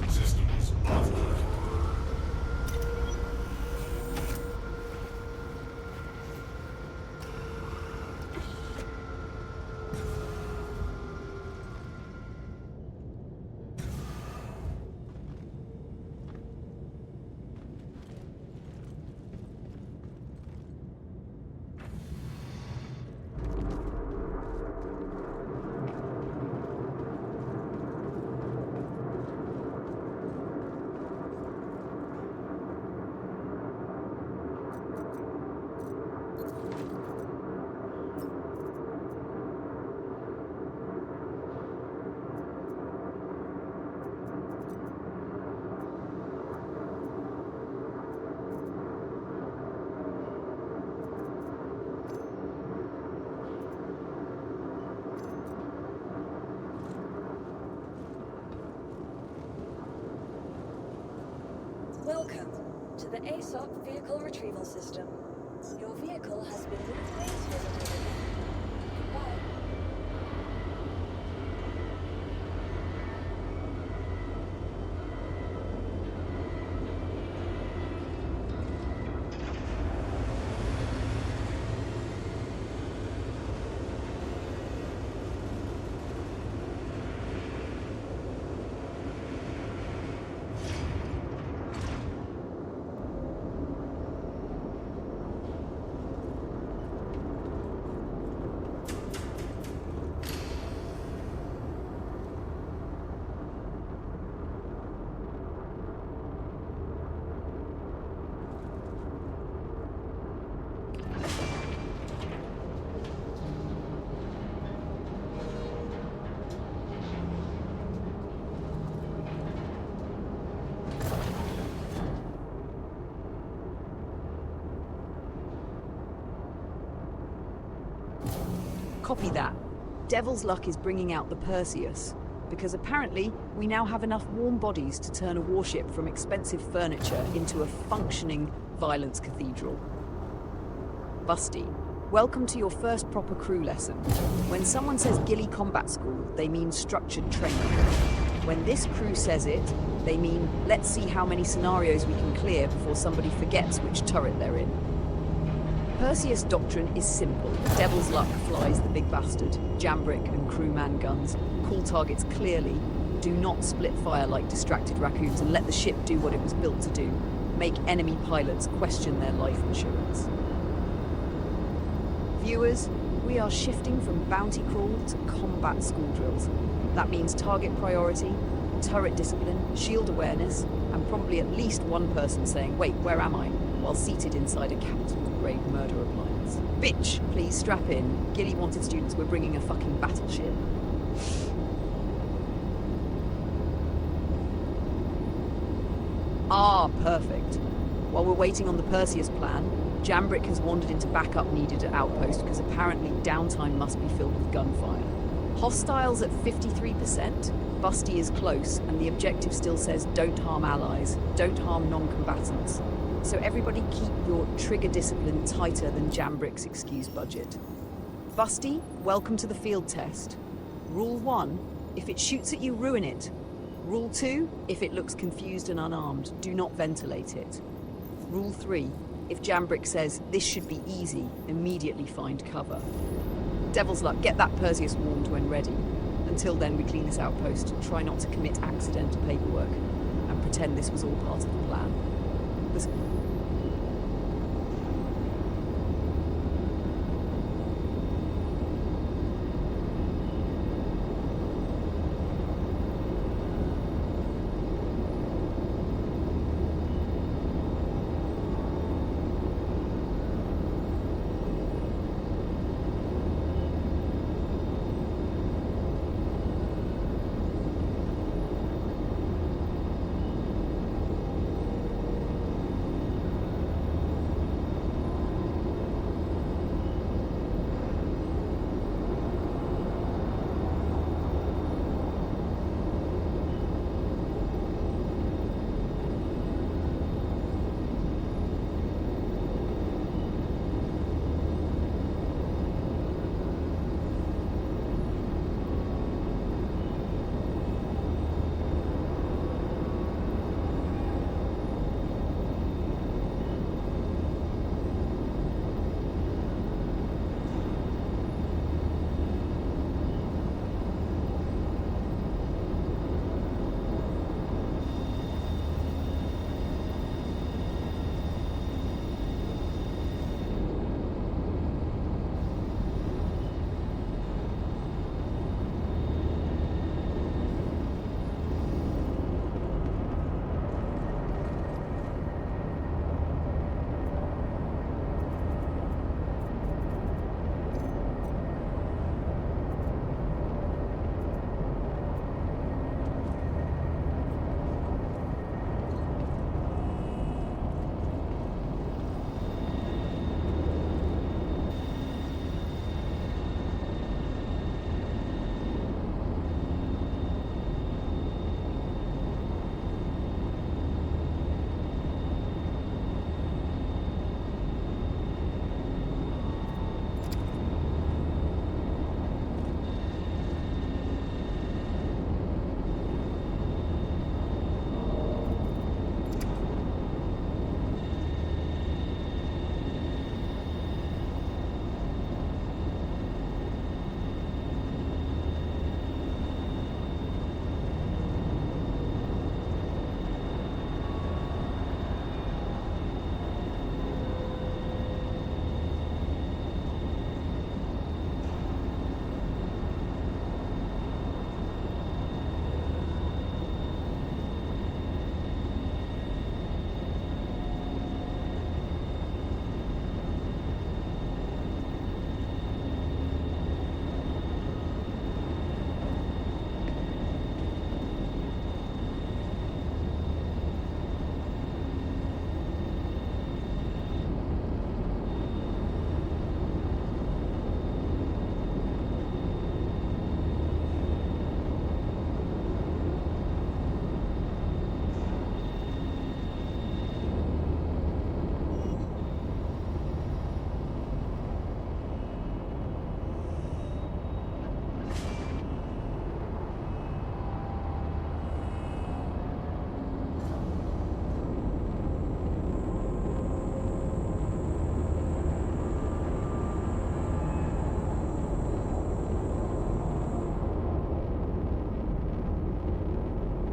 Speaker 4: Systems offline.
Speaker 2: Welcome to the ASOP Vehicle Retrieval System. Your vehicle has been replaced for the day. Goodbye.
Speaker 3: Copy that. Devil's Luck is bringing out the Perseus, because apparently we now have enough warm bodies to turn a warship from expensive furniture into a functioning violence cathedral. Busty, welcome to your first proper crew lesson. When someone says ghillie combat school, they mean structured training. When this crew says it, they mean let's see how many scenarios we can clear before somebody forgets which turret they're in. Perseus' doctrine is simple. Devil's Luck flies the big bastard. Jambrick and crewman guns. Call targets clearly. Do not split fire like distracted raccoons and let the ship do what it was built to do. Make enemy pilots question their life insurance. Viewers, We are shifting from bounty crawl to combat school drills. That means target priority, turret discipline, shield awareness, and probably at least one person saying, "Wait, where am I?" while seated inside a capital-grade murder appliance. Bitch, please strap in. Gilly wanted students, we're bringing a fucking battleship. Ah, perfect. While we're waiting on the Perseus plan, Jambrick has wandered into backup needed at Outpost because apparently downtime must be filled with gunfire. Hostiles at 53%, Busty is close, and the objective still says don't harm allies, don't harm non-combatants. So everybody keep your trigger discipline tighter than Jambrick's excuse budget. Busty, welcome to the field test. Rule 1, if it shoots at you, ruin it. Rule 2, if it looks confused and unarmed, do not ventilate it. Rule 3, if Jambrick says this should be easy, immediately find cover. Devil's luck, get that Perseus warmed when ready. Until then, we clean this outpost, try not to commit accidental paperwork, and pretend this was all part of the plan.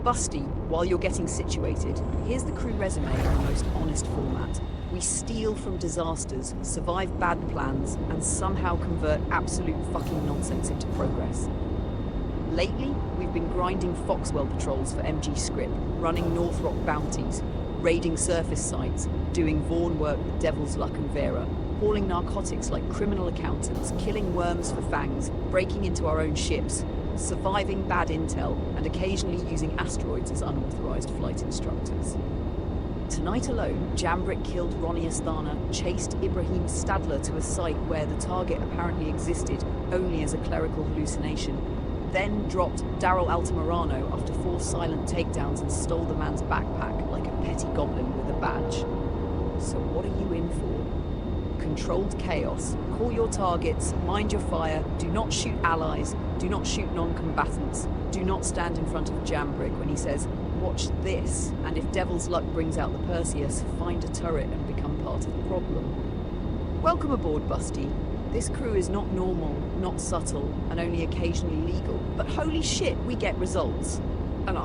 Speaker 3: Busty, while you're getting situated, here's the crew resume in the most honest format. We steal from disasters, survive bad plans, and somehow convert absolute fucking nonsense into progress. Lately, we've been grinding Foxwell patrols for MG Scrip, running North Rock bounties, raiding surface sites, doing Vaughn work with Devil's Luck and Vera, hauling narcotics like criminal accountants, killing worms for fangs, breaking into our own ships, surviving bad intel, and occasionally using asteroids as unauthorized flight instructors. Tonight alone, Jambrick killed Ronnie Asthana, chased Ibrahim Stadler to a site where the target apparently existed only as a clerical hallucination, then dropped Daryl Altamirano after 4 silent takedowns and stole the man's backpack like a petty goblin with a badge. So what are you in for? Controlled chaos. Call your targets, mind your fire, do not shoot allies, do not shoot non-combatants, do not stand in front of Jambrick when he says, "Watch this," and if Devil's Luck brings out the Perseus, find a turret and become part of the problem. Welcome aboard, Busty. This crew is not normal, not subtle, and only occasionally legal, but holy shit, we get results. And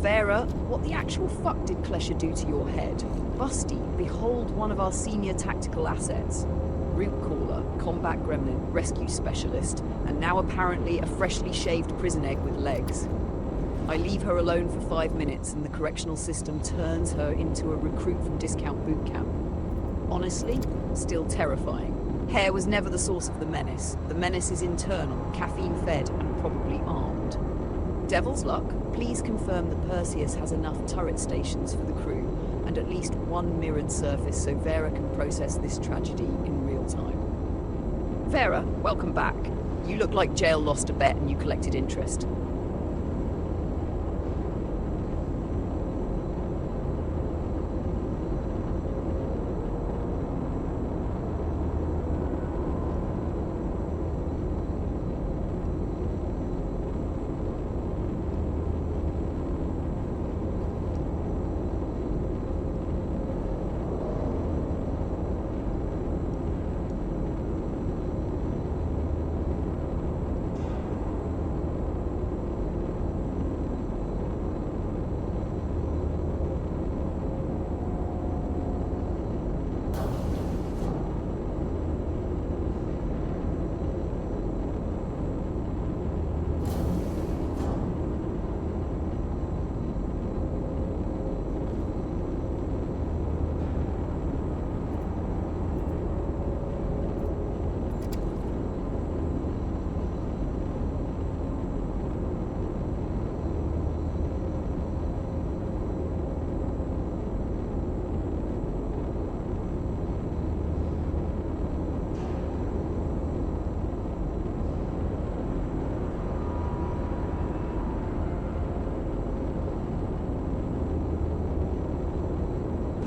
Speaker 3: Vera, what the actual fuck did Klesha do to your head? Busty, behold one of our senior tactical assets. Root caller, combat gremlin, rescue specialist, and now apparently a freshly shaved prison egg with legs. I leave her alone for 5 minutes and the correctional system turns her into a recruit from discount boot camp. Honestly, still terrifying. Hair was never the source of the menace. The menace is internal, caffeine-fed, and probably armed. Devil's Luck, please confirm the Perseus has enough turret stations for the crew and at least 1 mirrored surface so Vera can process this tragedy in real time. Vera, welcome back. You look like jail lost a bet and you collected interest.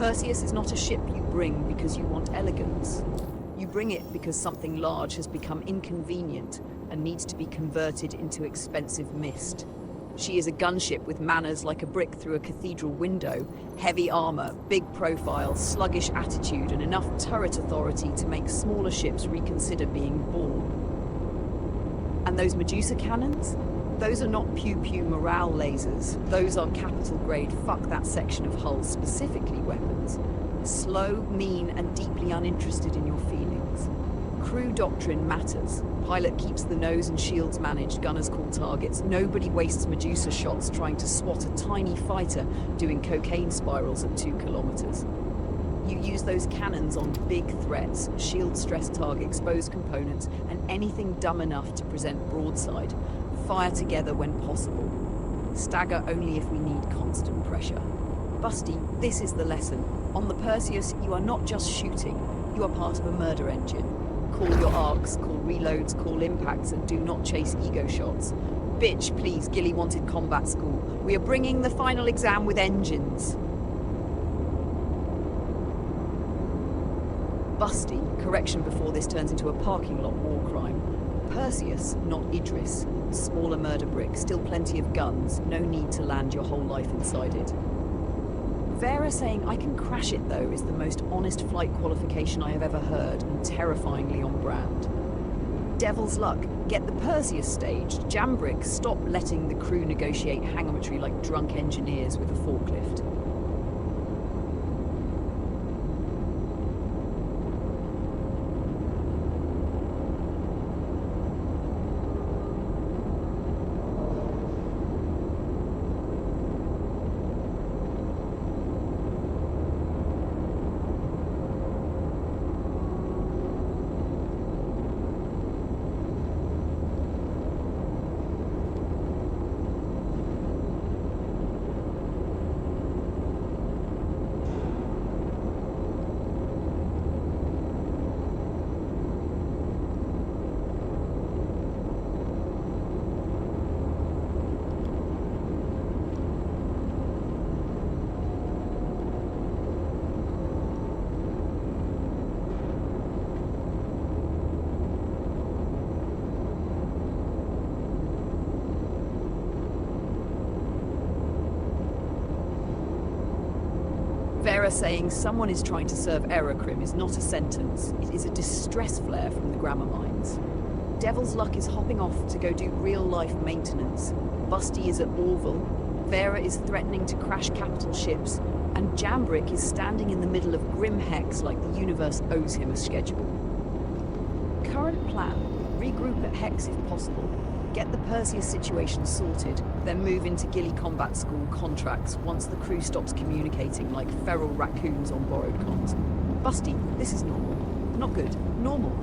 Speaker 3: Perseus is not a ship you bring because you want elegance. You bring it because something large has become inconvenient and needs to be converted into expensive mist. She is a gunship with manners like a brick through a cathedral window, heavy armor, big profile, sluggish attitude, and enough turret authority to make smaller ships reconsider being born. And those Medusa cannons? Those are not pew-pew morale lasers. Those are capital-grade fuck-that-section of hull specifically weapons. Slow, mean, and deeply uninterested in your feelings. Crew doctrine matters. Pilot keeps the nose and shields managed, gunners call targets. Nobody wastes Medusa shots trying to swat a tiny fighter doing cocaine spirals at 2 kilometers. You use those cannons on big threats, shield stress target, exposed components, and anything dumb enough to present broadside. Fire together when possible. Stagger only if we need constant pressure. Busty, this is the lesson. On the Perseus, you are not just shooting, you are part of a murder engine. Call your arcs, call reloads, call impacts, and do not chase ego shots. Bitch, please, Gilly wanted combat school. We are bringing the final exam with engines. Busty, correction before this turns into a parking lot war crime. Perseus, not Idris. Smaller murder brick, still plenty of guns, no need to land your whole life inside it. Vera saying I can crash it though is the most honest flight qualification I have ever heard and terrifyingly on brand. Devil's luck, get the Perseus staged. Jambrick, stop letting the crew negotiate hangometry like drunk engineers with a forklift. Vera saying someone is trying to serve Aerocrim is not a sentence. It is a distress flare from the grammar mines. Devil's Luck is hopping off to go do real-life maintenance. Busty is at Orville. Vera is threatening to crash capital ships. And Jambrick is standing in the middle of grim hex like the universe owes him a schedule. Current plan, regroup at Hex if possible. Get the Perseus situation sorted, then move into Gilly Combat School contracts once the crew stops communicating like feral raccoons on borrowed comms. Busty, this is normal. Not good, normal.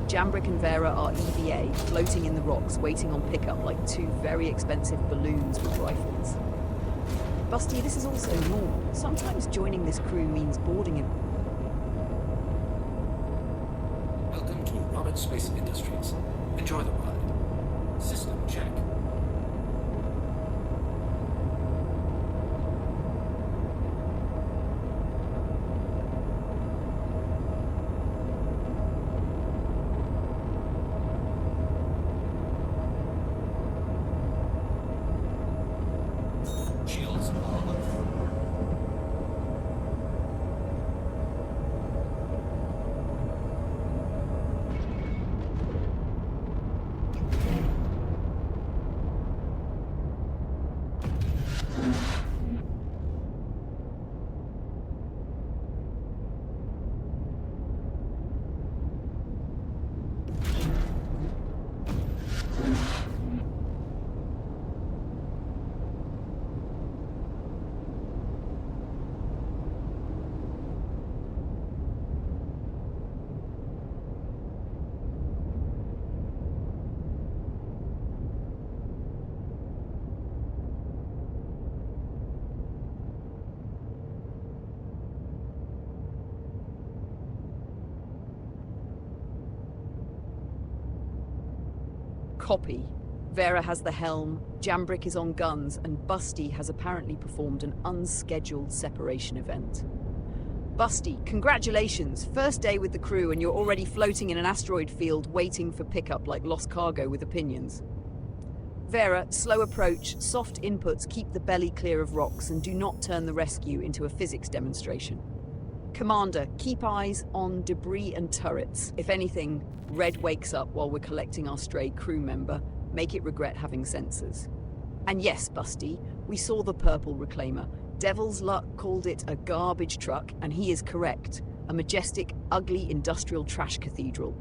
Speaker 3: Jambrick and Vera are EVA, floating in the rocks, waiting on pickup like two very expensive balloons with rifles. Busty, this is also normal. Sometimes joining this crew means boarding him.
Speaker 6: Welcome to Roberts Space Industries. Enjoy the ride. System check. Shields all up.
Speaker 3: Copy. Vera has the helm, Jambrick is on guns, and Busty has apparently performed an unscheduled separation event. Busty, congratulations! First day with the crew and you're already floating in an asteroid field waiting for pickup like lost cargo with opinions. Vera, slow approach, soft inputs keep the belly clear of rocks and do not turn the rescue into a physics demonstration. Commander, keep eyes on debris and turrets. If anything, Red wakes up while we're collecting our stray crew member. Make it regret having sensors. And yes, Busty, we saw the purple reclaimer. Devil's Luck called it a garbage truck, and he is correct. A majestic, ugly industrial trash cathedral.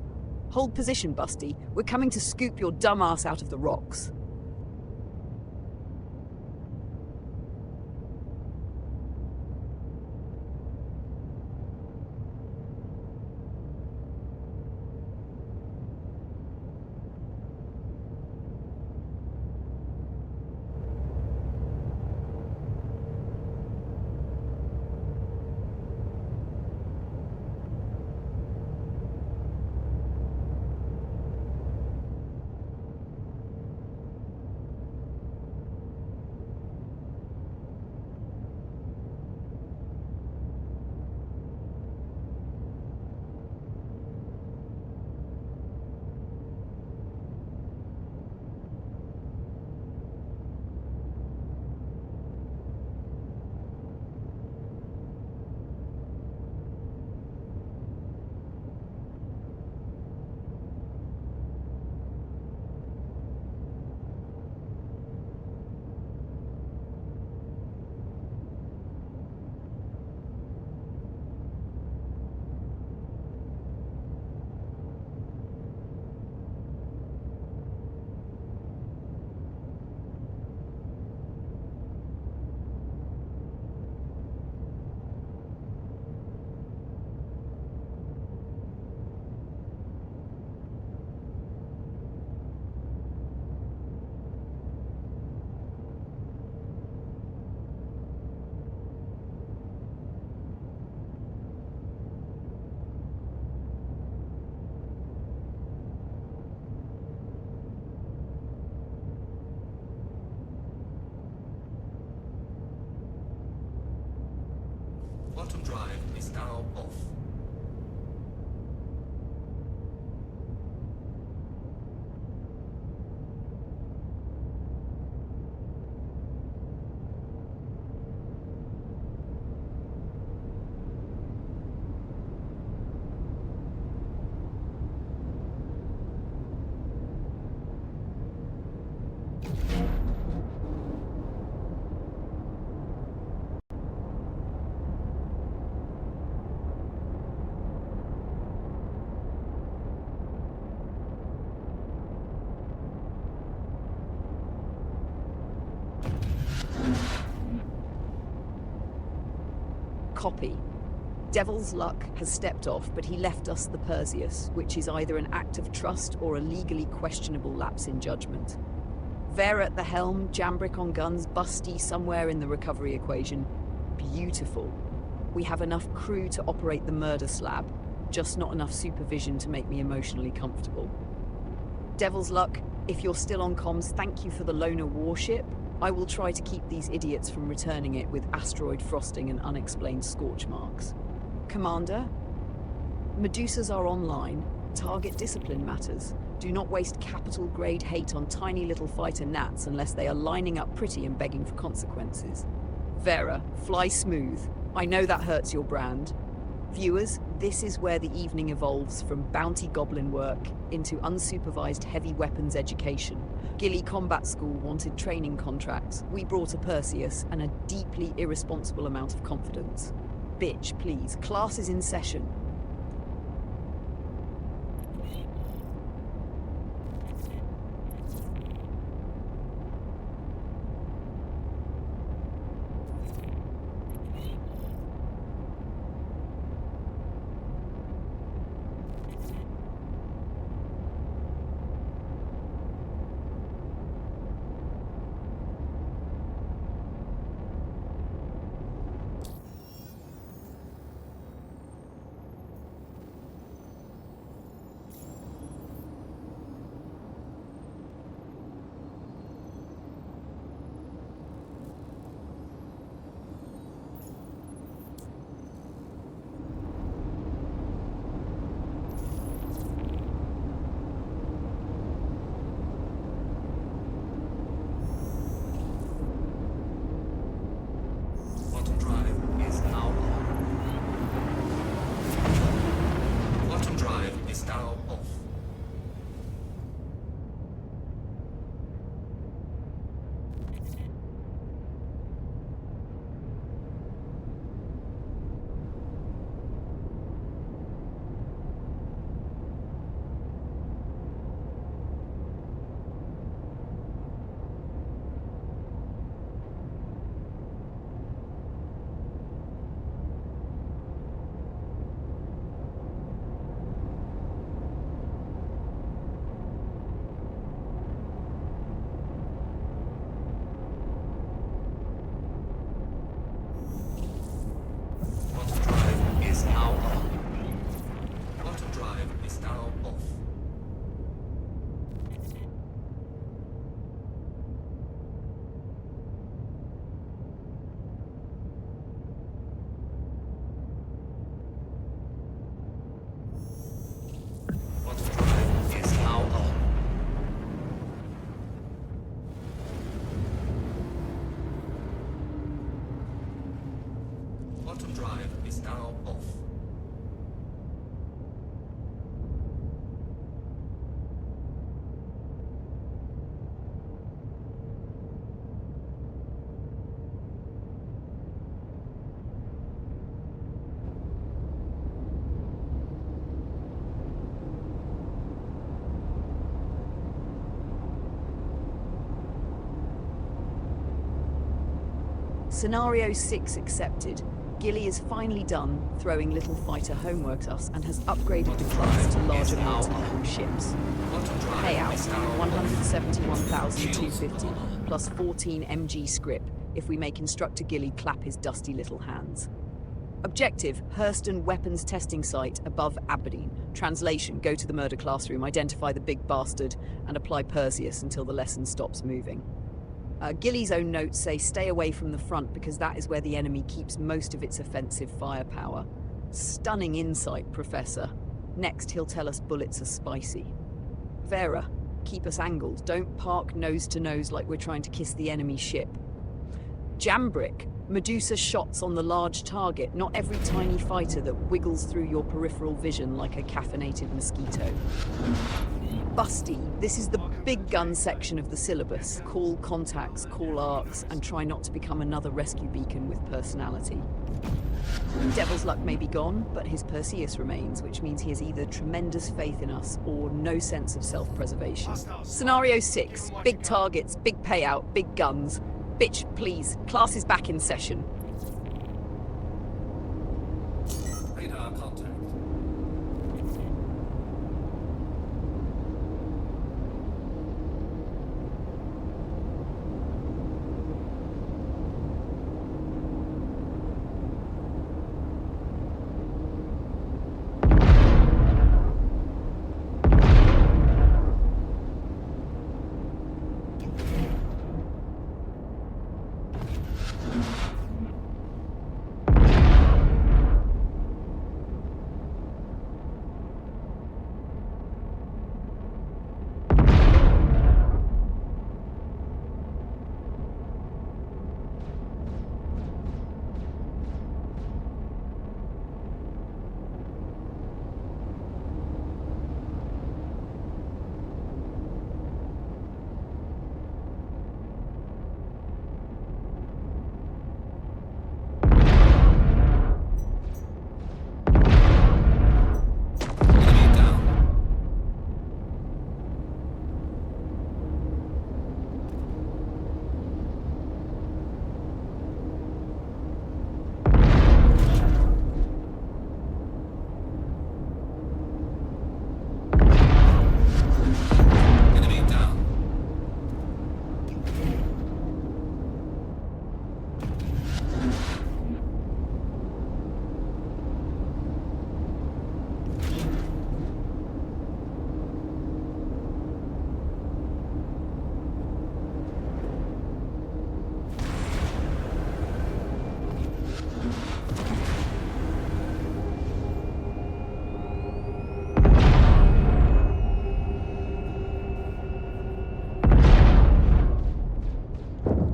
Speaker 3: Hold position, Busty. We're coming to scoop your dumbass out of the rocks.
Speaker 6: Quantum drive is now off.
Speaker 3: Copy. Devil's Luck has stepped off, but he left us the Perseus, which is either an act of trust or a legally questionable lapse in judgment. Vera at the helm, Jambrick on guns, Busty somewhere in the recovery equation. Beautiful. We have enough crew to operate the murder slab, just not enough supervision to make me emotionally comfortable. Devil's Luck, if you're still on comms, thank you for the loner warship. I will try to keep these idiots from returning it with asteroid frosting and unexplained scorch marks. Commander, Medusas are online. Target discipline matters. Do not waste capital-grade hate on tiny little fighter gnats unless they are lining up pretty and begging for consequences. Vera, fly smooth. I know that hurts your brand. Viewers, this is where the evening evolves from bounty goblin work into unsupervised heavy weapons education. Gilly Combat School wanted training contracts. We brought a Perseus and a deeply irresponsible amount of confidence. Bitch, please. Class is in session.
Speaker 6: Quantum drive is now on. Quantum drive is now off. Quantum drive is now on. Quantum drive is now off. Quantum drive is now on. Quantum drive is now off.
Speaker 3: Scenario 6 accepted. Gilly is finally done throwing little fighter homework at us and has upgraded the class to larger multiple ships. Payout 171,250 plus 14 MG scrip if we make Instructor Gilly clap his dusty little hands. Objective, Hurston Weapons Testing Site above Aberdeen. Translation, go to the murder classroom, identify the big bastard, and apply Perseus until the lesson stops moving. Gilly's own notes say stay away from the front because that is where the enemy keeps most of its offensive firepower. Stunning insight, Professor. Next, he'll tell us bullets are spicy. Vera, keep us angled. Don't park nose to nose like we're trying to kiss the enemy ship. Jambrick, Medusa shots on the large target, not every tiny fighter that wiggles through your peripheral vision like a caffeinated mosquito. Busty, this is the big gun section of the syllabus. Call contacts, call arcs, and try not to become another rescue beacon with personality. Devil's Luck may be gone, but his Perseus remains, which means he has either tremendous faith in us or no sense of self-preservation. Scenario 6, big targets, big payout, big guns. Bitch, please, class is back in session.
Speaker 6: Radar contact.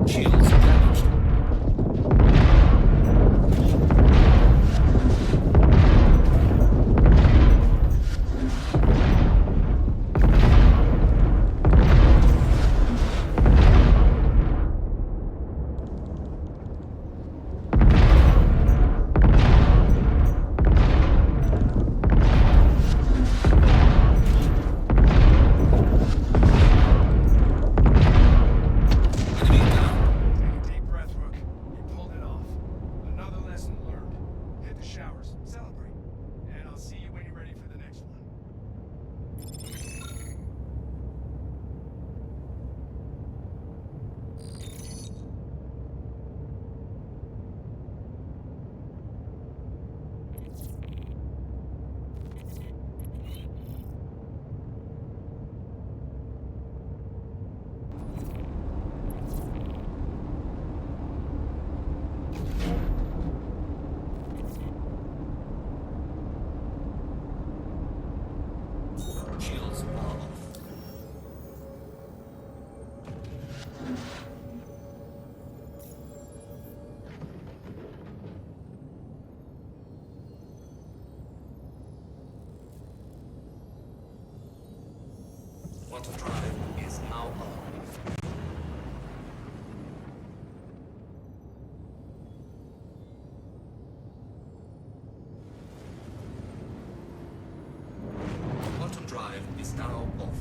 Speaker 6: Shields damaged. Enemy down.
Speaker 5: Take a deep breath, Rook. You pulled it off. Another lesson learned. Hit the showers. Celebrate. And I'll see you when you're ready for the next one.
Speaker 6: Shields are off. Quantum drive is now on. Quantum drive is now off.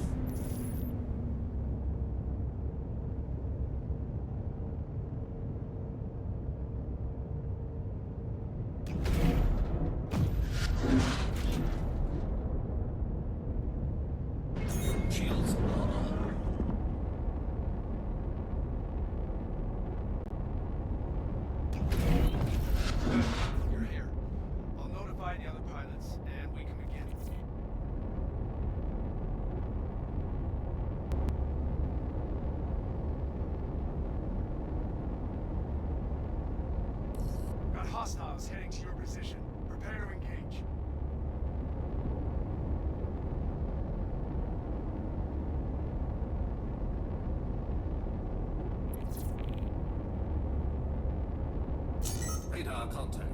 Speaker 6: Shields are on.
Speaker 5: Good. You're here. I'll notify the other pilots, and we can begin. Got hostiles heading to your position. Prepare to engage.
Speaker 6: Radar contact.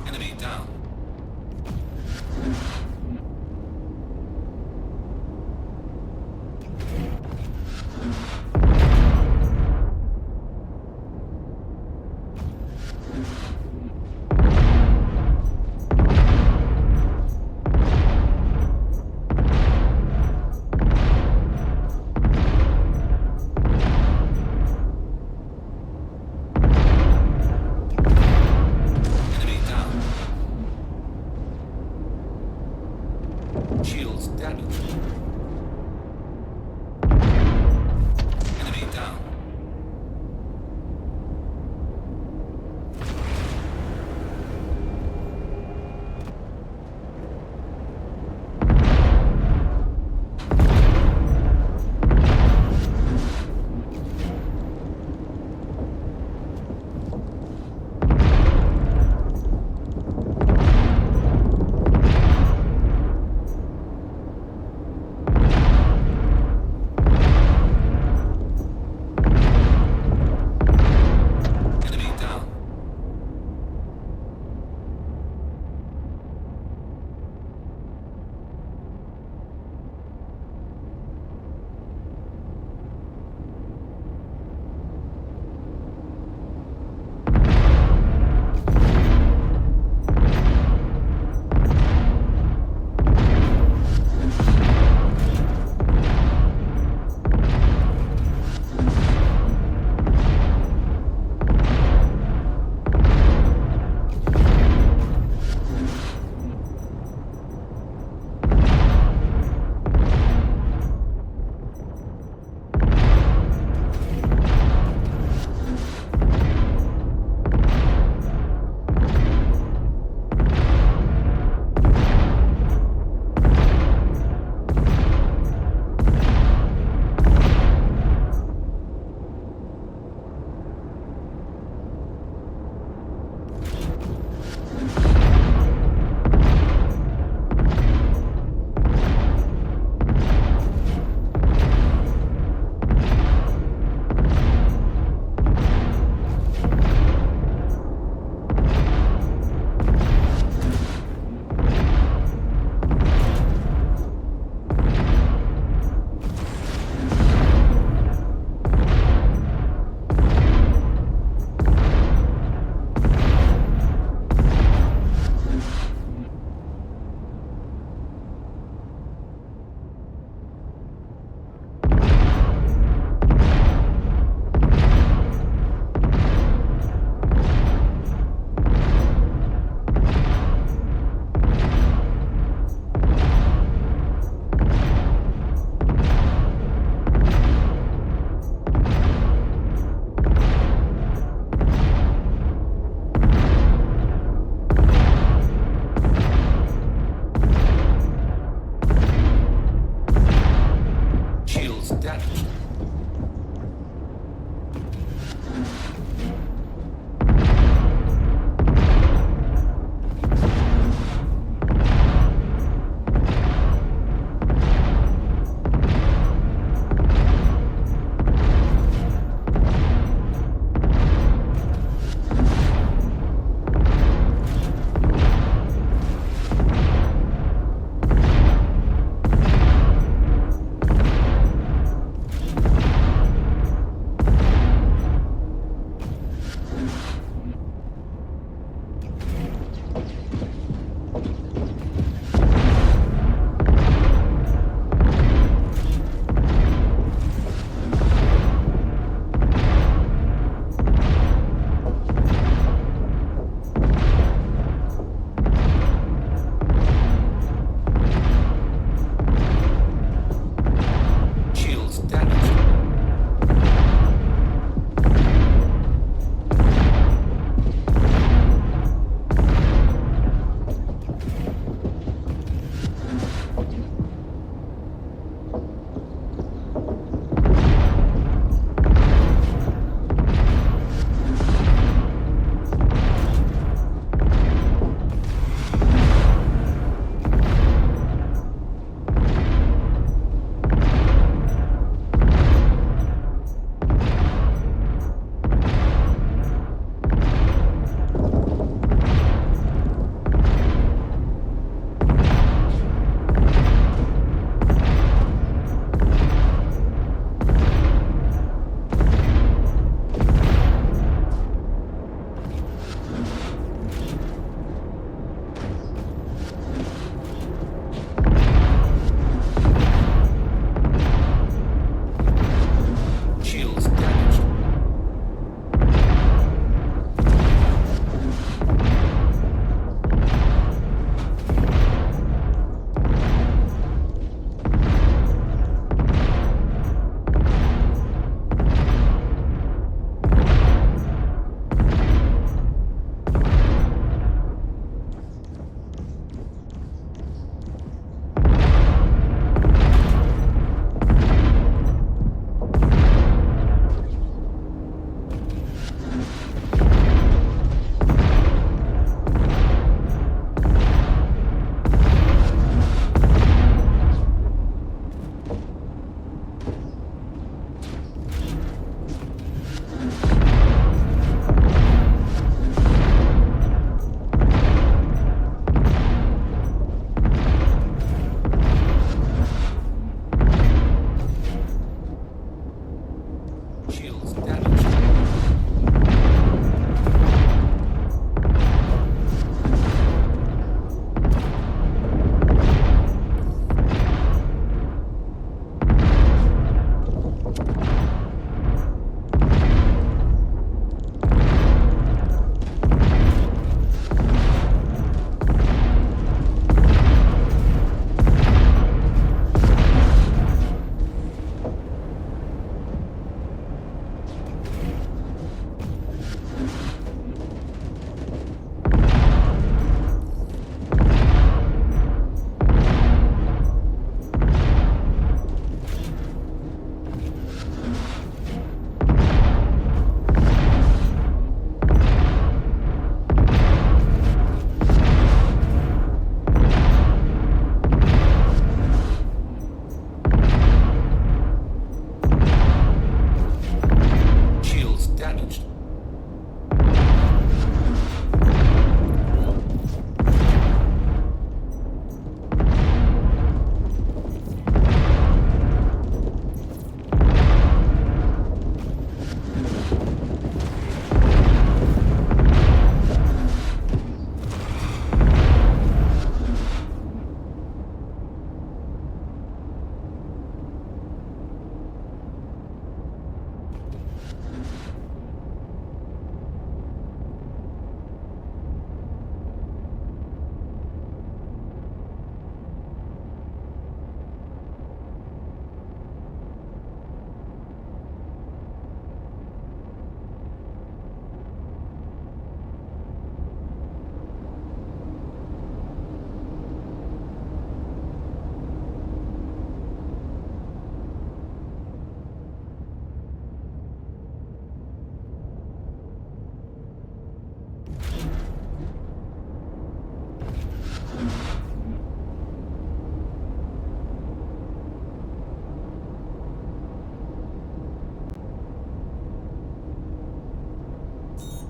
Speaker 6: Enemy down.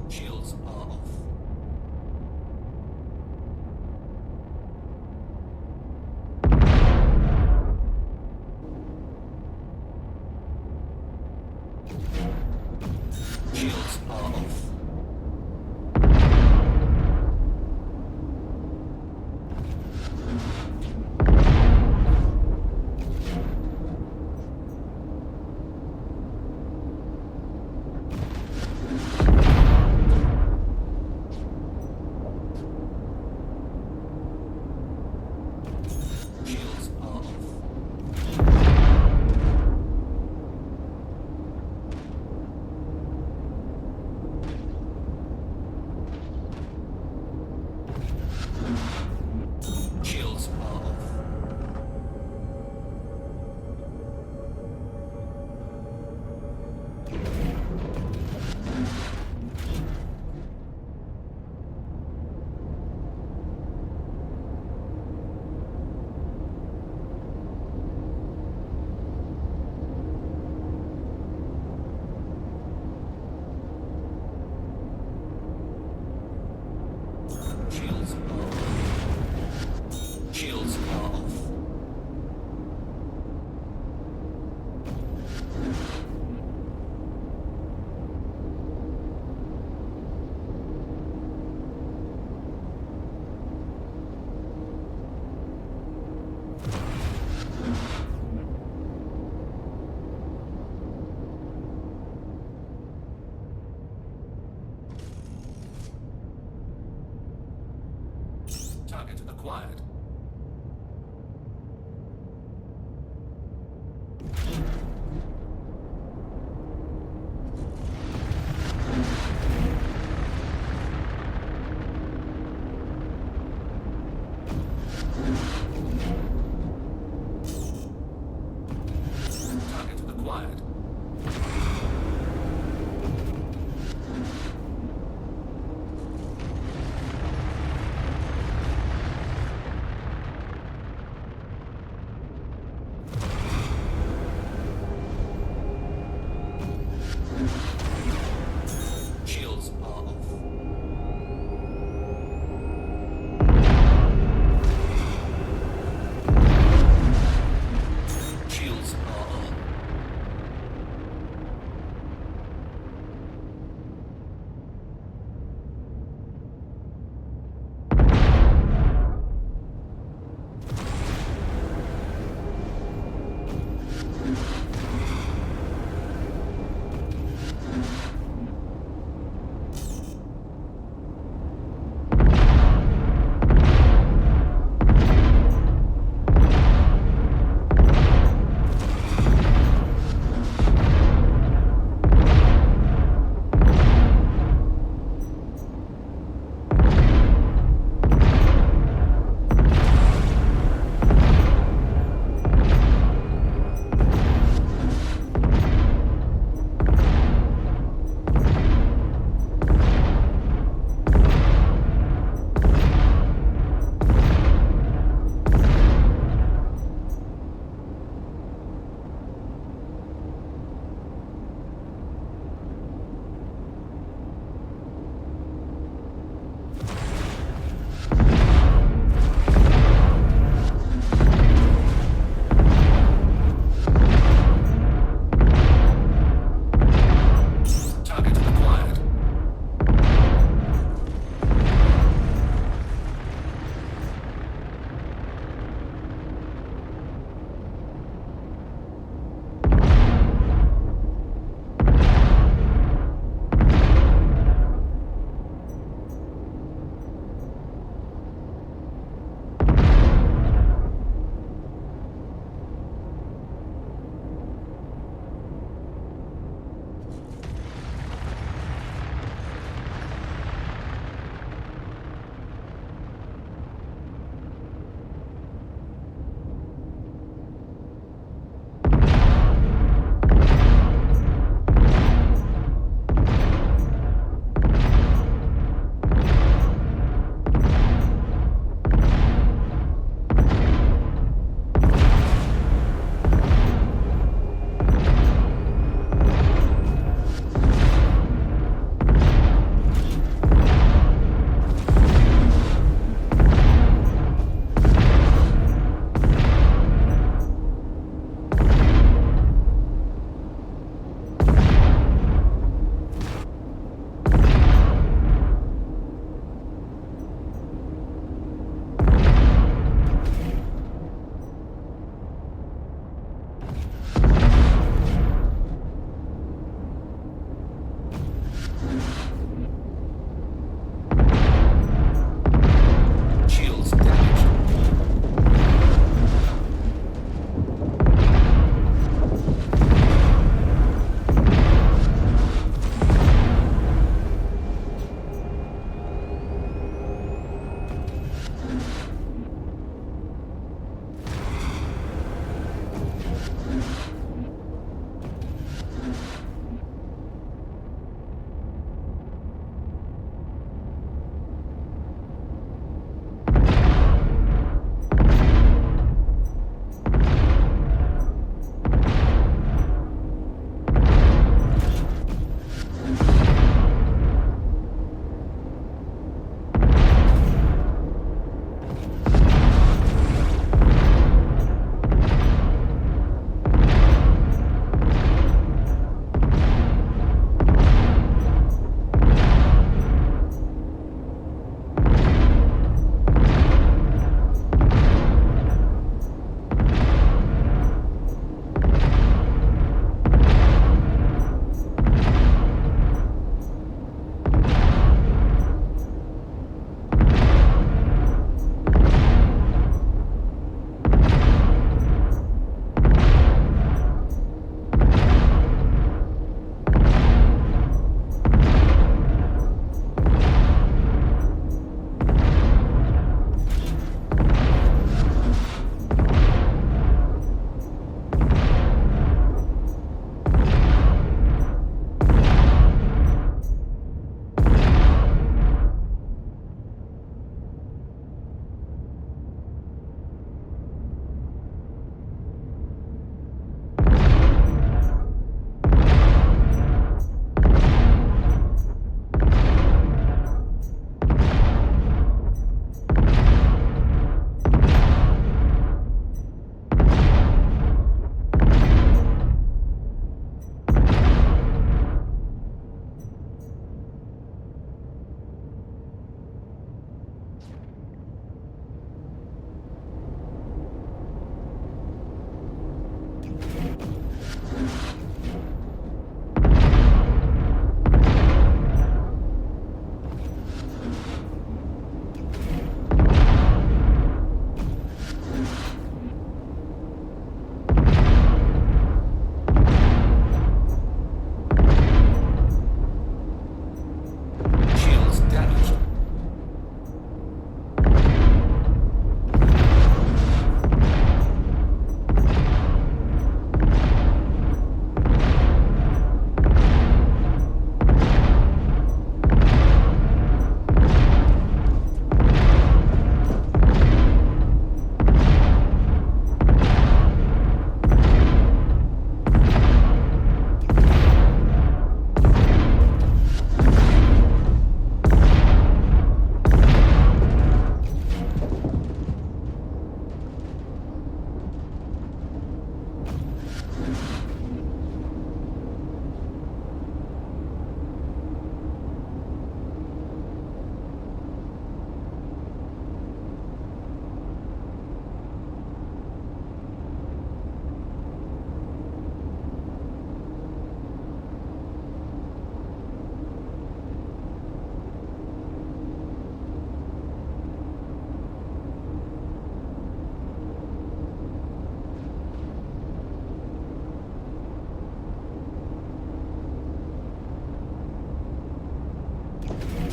Speaker 6: Shields are off. Shields are off. Shields are off. Shields are off. Shields are off. Shields are off. Target acquired. Target acquired.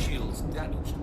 Speaker 6: shields damaged.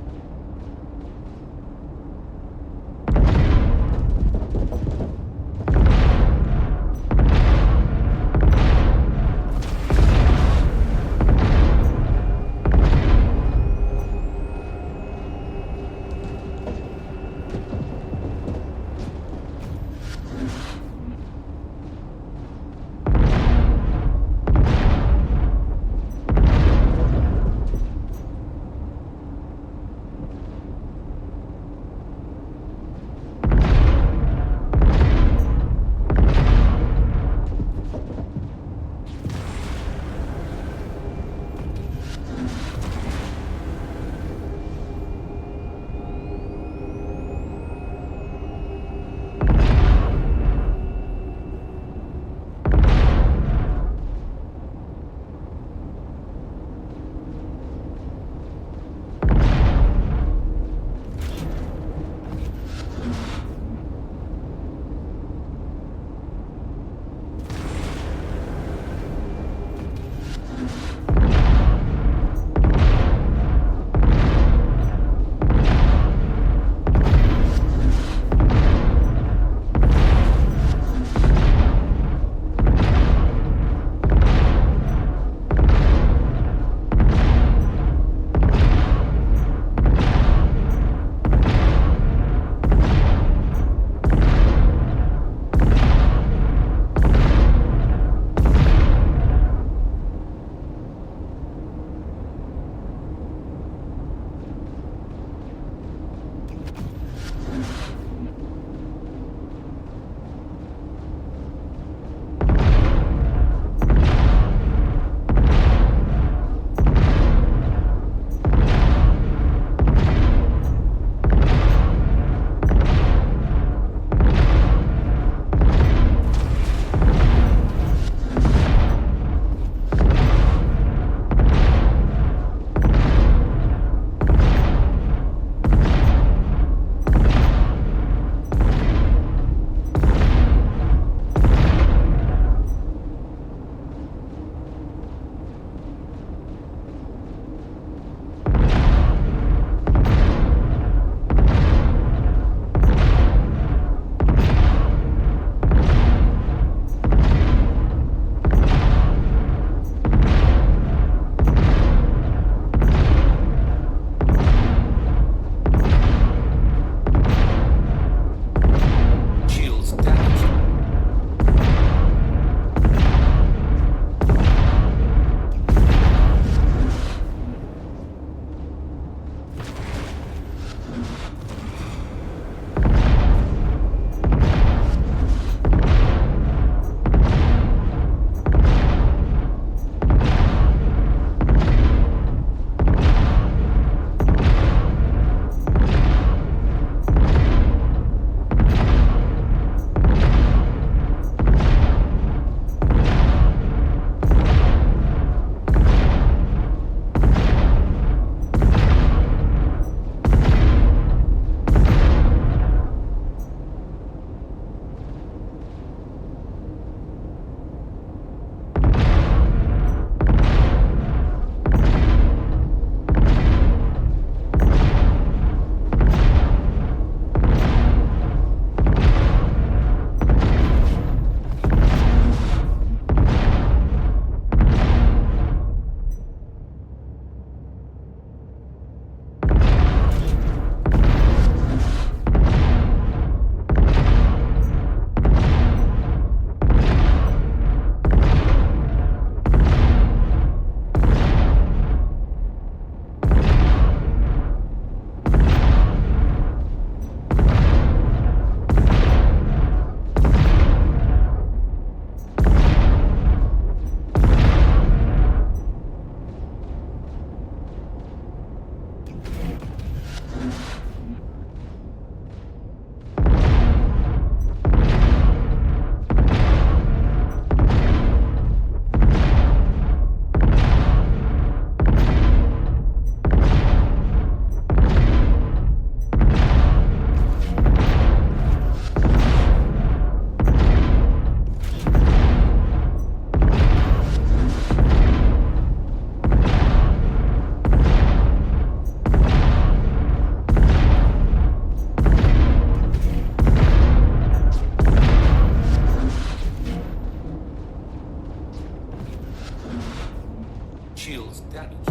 Speaker 6: Shields damaged.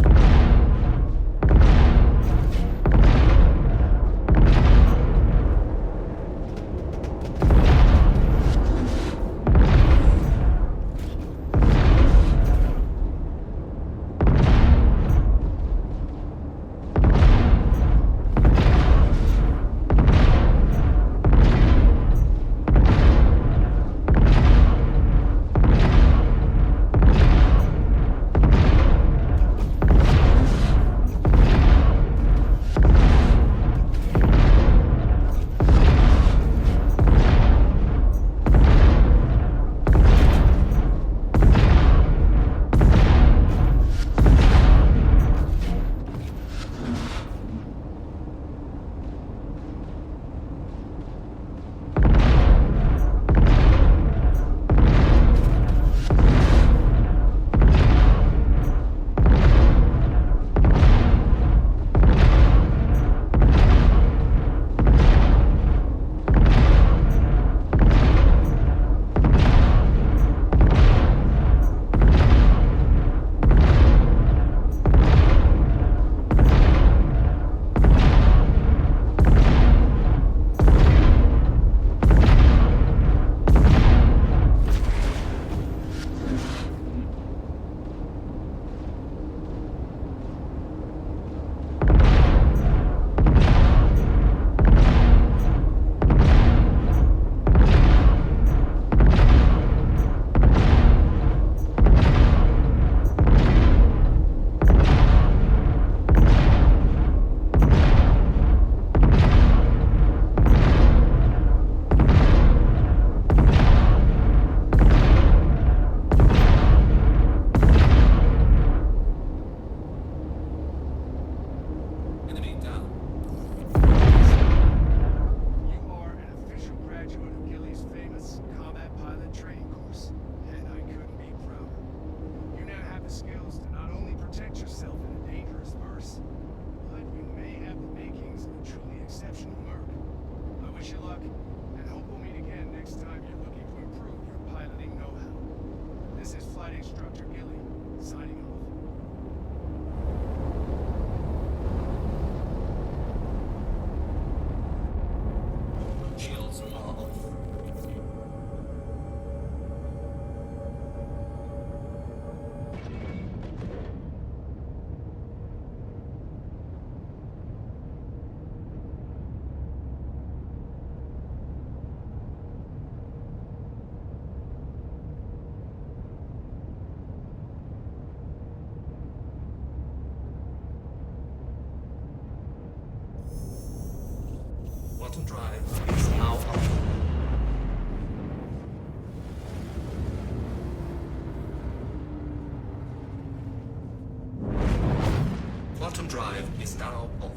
Speaker 6: Enemy down.
Speaker 5: You are an official graduate of Gilly's famous combat pilot training course, and I couldn't be prouder. You now have the skills to not only protect yourself in a dangerous verse, but you may have the makings of a truly exceptional merc. I wish you luck, and hope we'll meet again next time you're looking to improve your piloting know-how. This is Flight Instructor Gilly, signing off.
Speaker 6: Shields are off. Quantum drive is now off. Quantum drive is now off.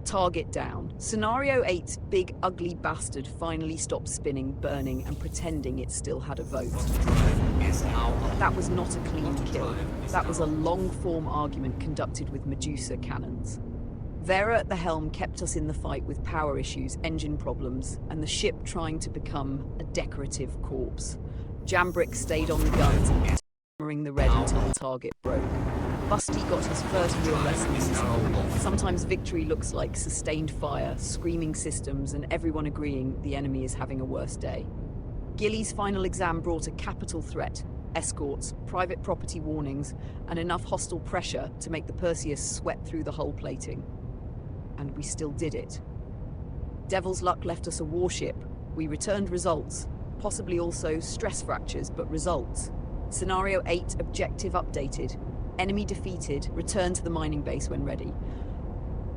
Speaker 3: Target down. Scenario 8's big ugly bastard finally stopped spinning, burning, and pretending it still had a vote.
Speaker 6: Quantum drive is now off.
Speaker 3: That was not a clean
Speaker 6: Quantum
Speaker 3: kill.
Speaker 6: drive is
Speaker 3: That was
Speaker 6: now
Speaker 3: a
Speaker 6: off.
Speaker 3: long-form argument conducted with Medusa cannons. Vera at the helm kept us in the fight with power issues, engine problems, and the ship trying to become a decorative corpse. Jambrick stayed on the guns, hammering the red until the target broke. Busty got his first real lesson in this role. Sometimes victory looks like sustained fire, screaming systems, and everyone agreeing the enemy is having a worse day. Gilly's final exam brought a capital threat, escorts, private property warnings, and enough hostile pressure to make the Perseus sweat through the hull plating. And we still did it. Devil's luck left us a warship. We returned results, possibly also stress fractures, but results. Scenario 8 objective updated. Enemy defeated. Return to the mining base when ready.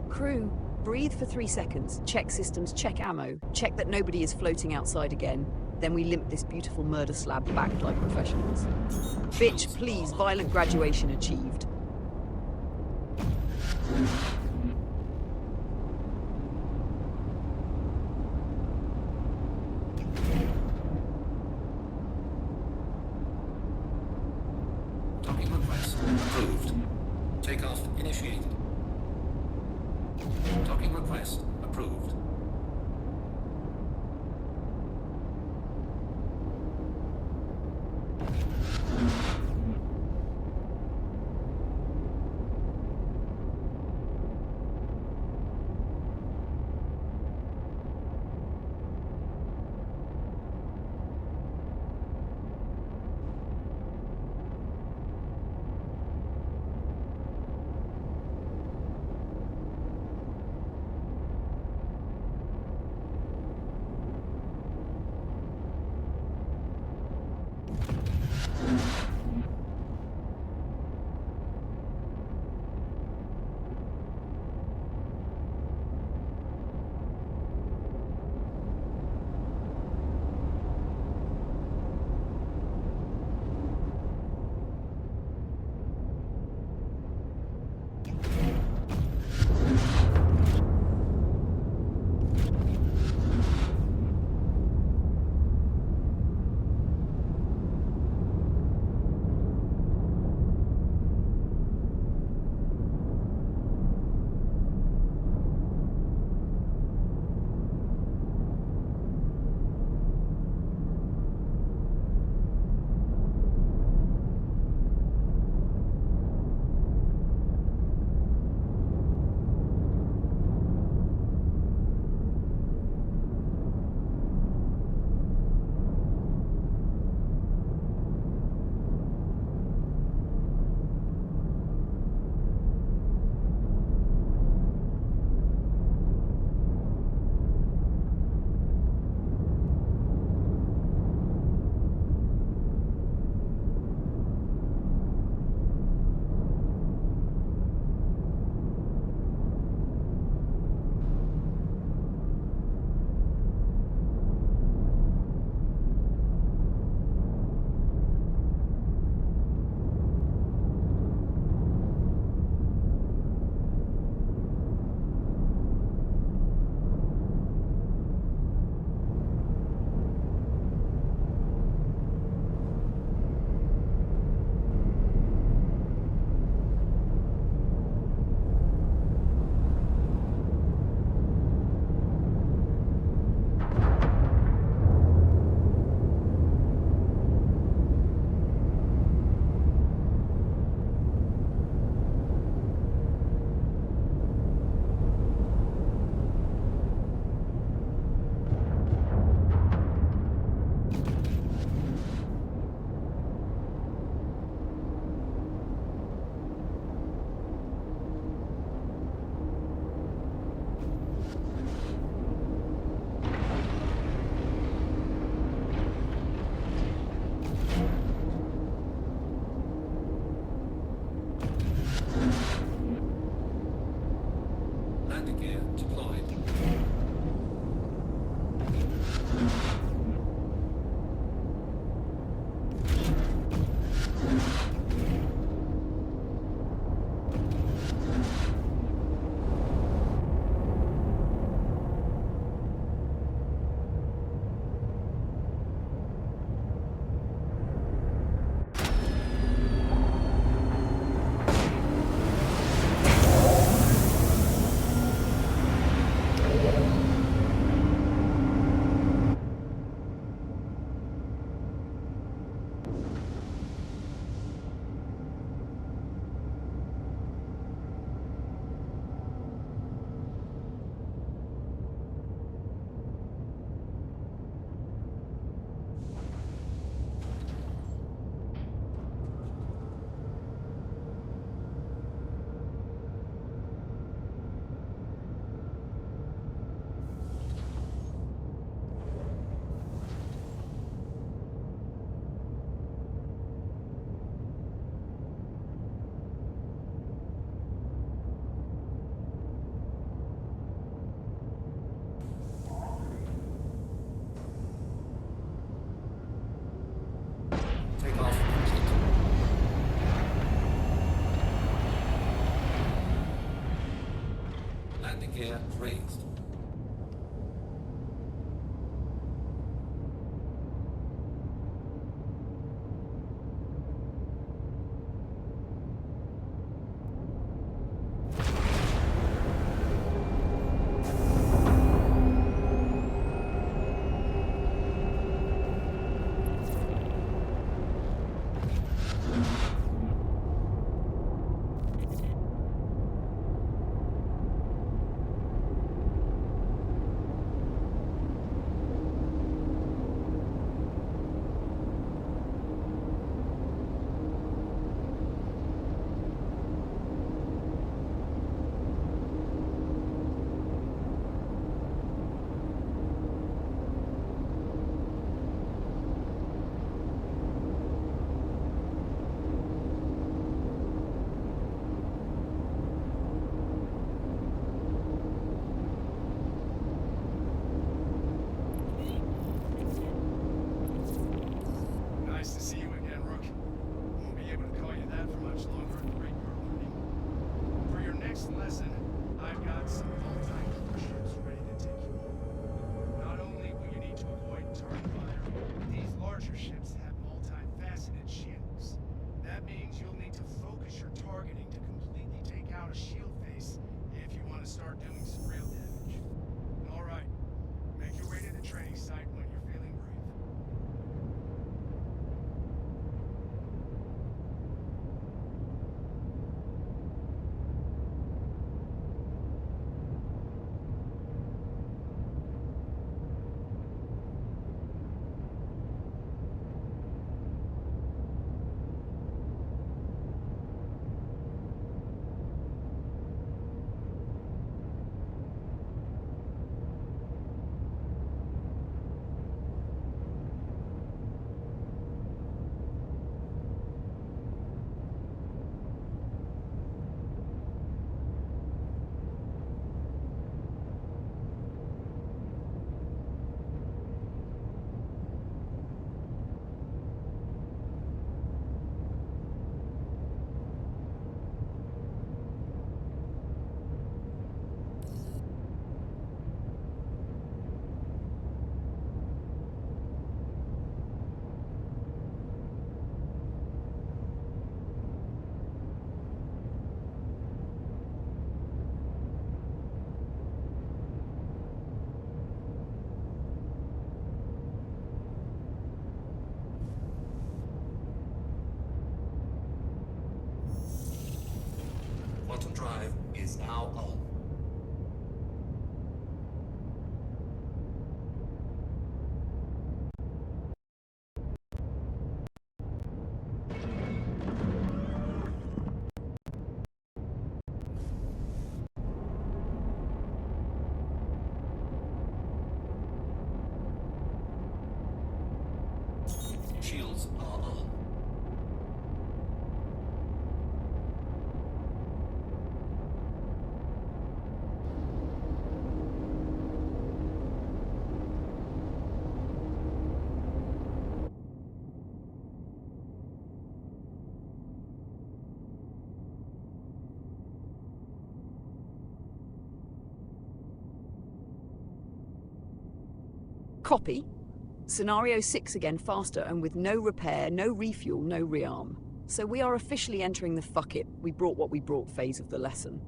Speaker 3: Crew, breathe for 3 seconds. Check systems, check ammo. Check that nobody is floating outside again. Then we limp this beautiful murder slab back like professionals. Bitch, please, violent graduation achieved.
Speaker 6: Takeoff initiated. Docking request approved. Landing gear deployed. Takeoff complete. Landing gear raised.
Speaker 5: next lesson, I've got some multi-crew ships ready to take you on. Not only will you need to avoid target fire, these larger ships have multifaceted shields. That means you'll need to focus your targeting to completely take out a shield face if you want to start doing some real damage. Alright, make your way to the training site when you're feeling brave.
Speaker 6: Quantum drive is now on. Shields are on.
Speaker 3: Copy. Scenario 6 again, faster and with no repair, no refuel, no rearm. So we are officially entering the fuck it, we brought what we brought phase of the lesson.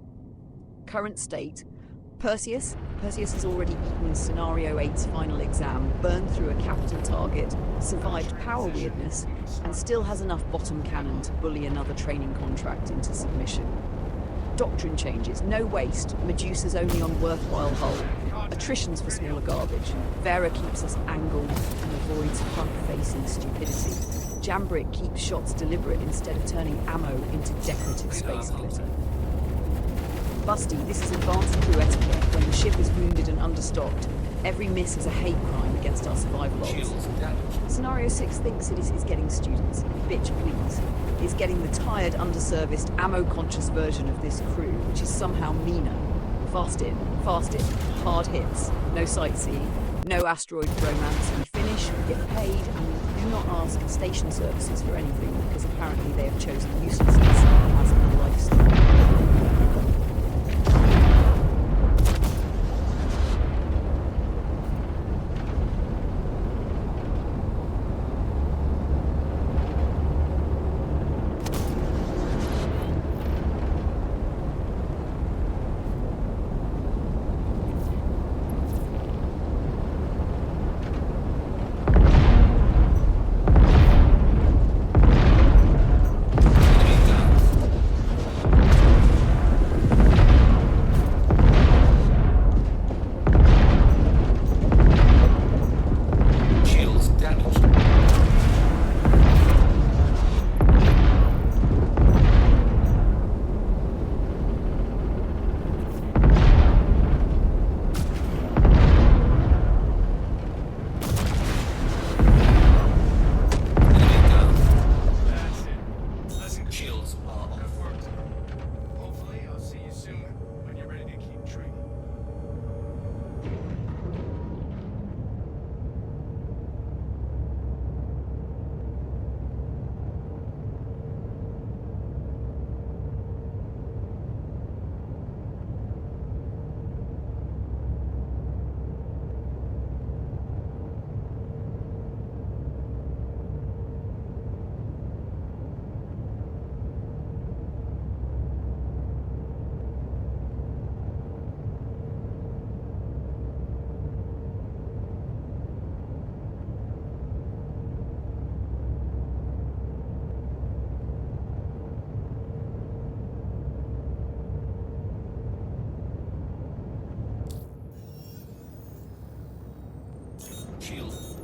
Speaker 3: Current state. Perseus has already beaten Scenario 8's final exam, burned through a capital target, survived power weirdness, and still has enough bottom cannon to bully another training contract into submission. Doctrine changes, no waste, Medusa's only on worthwhile hull. Attritions for smaller garbage. Vera keeps us angled and avoids front-facing stupidity. Jambrick keeps shots deliberate instead of turning ammo into decorative space glitter. Busty, this is advanced crew etiquette. When the ship is wounded and understocked, every miss is a hate crime against our survival odds.
Speaker 6: Shields down.
Speaker 3: Scenario 6 thinks it is getting students. Bitch, please. It's getting the tired, underserviced, ammo-conscious version of this crew, which is somehow meaner. Fast in, hard hits, no sightseeing, no asteroid romance. We finish, we get paid, and we do not ask station services for anything because apparently they have chosen uselessness as a lifestyle.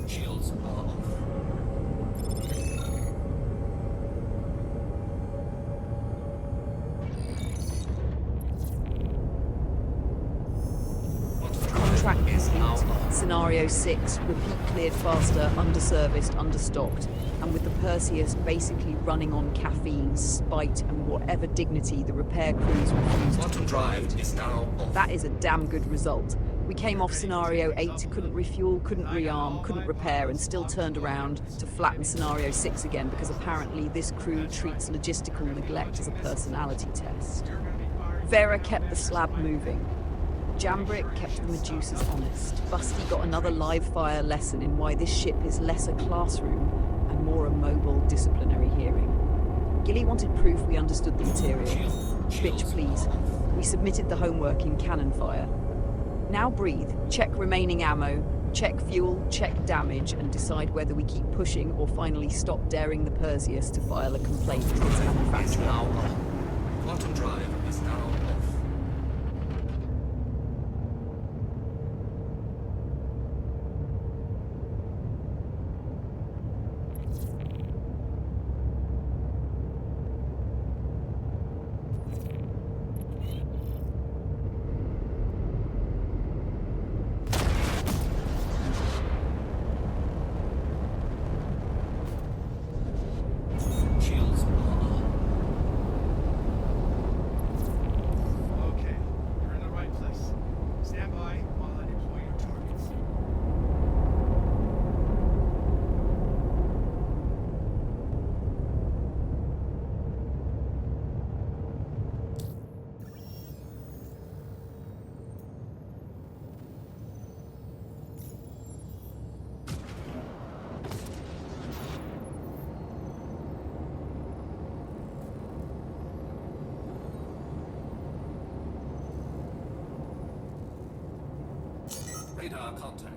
Speaker 6: Shields are off.
Speaker 3: Contract
Speaker 6: Is now
Speaker 3: complete.
Speaker 6: on.
Speaker 3: Scenario 6, repeat cleared faster, underserviced, understocked, and with the Perseus basically running on caffeine, spite, and whatever dignity the repair crews refused to
Speaker 6: Quantum drive
Speaker 3: provide.
Speaker 6: is now off.
Speaker 3: That is a damn good result. We came off Scenario 8, couldn't refuel, couldn't rearm, couldn't repair, and still turned around to flatten Scenario 6 again because apparently this crew treats logistical neglect as a personality test. Vera kept the slab moving. Jambrick kept the Medusas honest. Busty got another live fire lesson in why this ship is less a classroom and more a mobile disciplinary hearing. Gilly wanted proof we understood the material. Bitch, please. We submitted the homework in cannon fire. Now breathe, check remaining ammo, check fuel, check damage, and decide whether we keep pushing or finally stop daring the Perseus to file a complaint to its
Speaker 6: Is
Speaker 3: manufacturer.
Speaker 6: now on. Quantum drive is now off. Shields are on.
Speaker 5: Okay, you're in the right place. Stand by while I deploy your targets.
Speaker 6: Radar contact.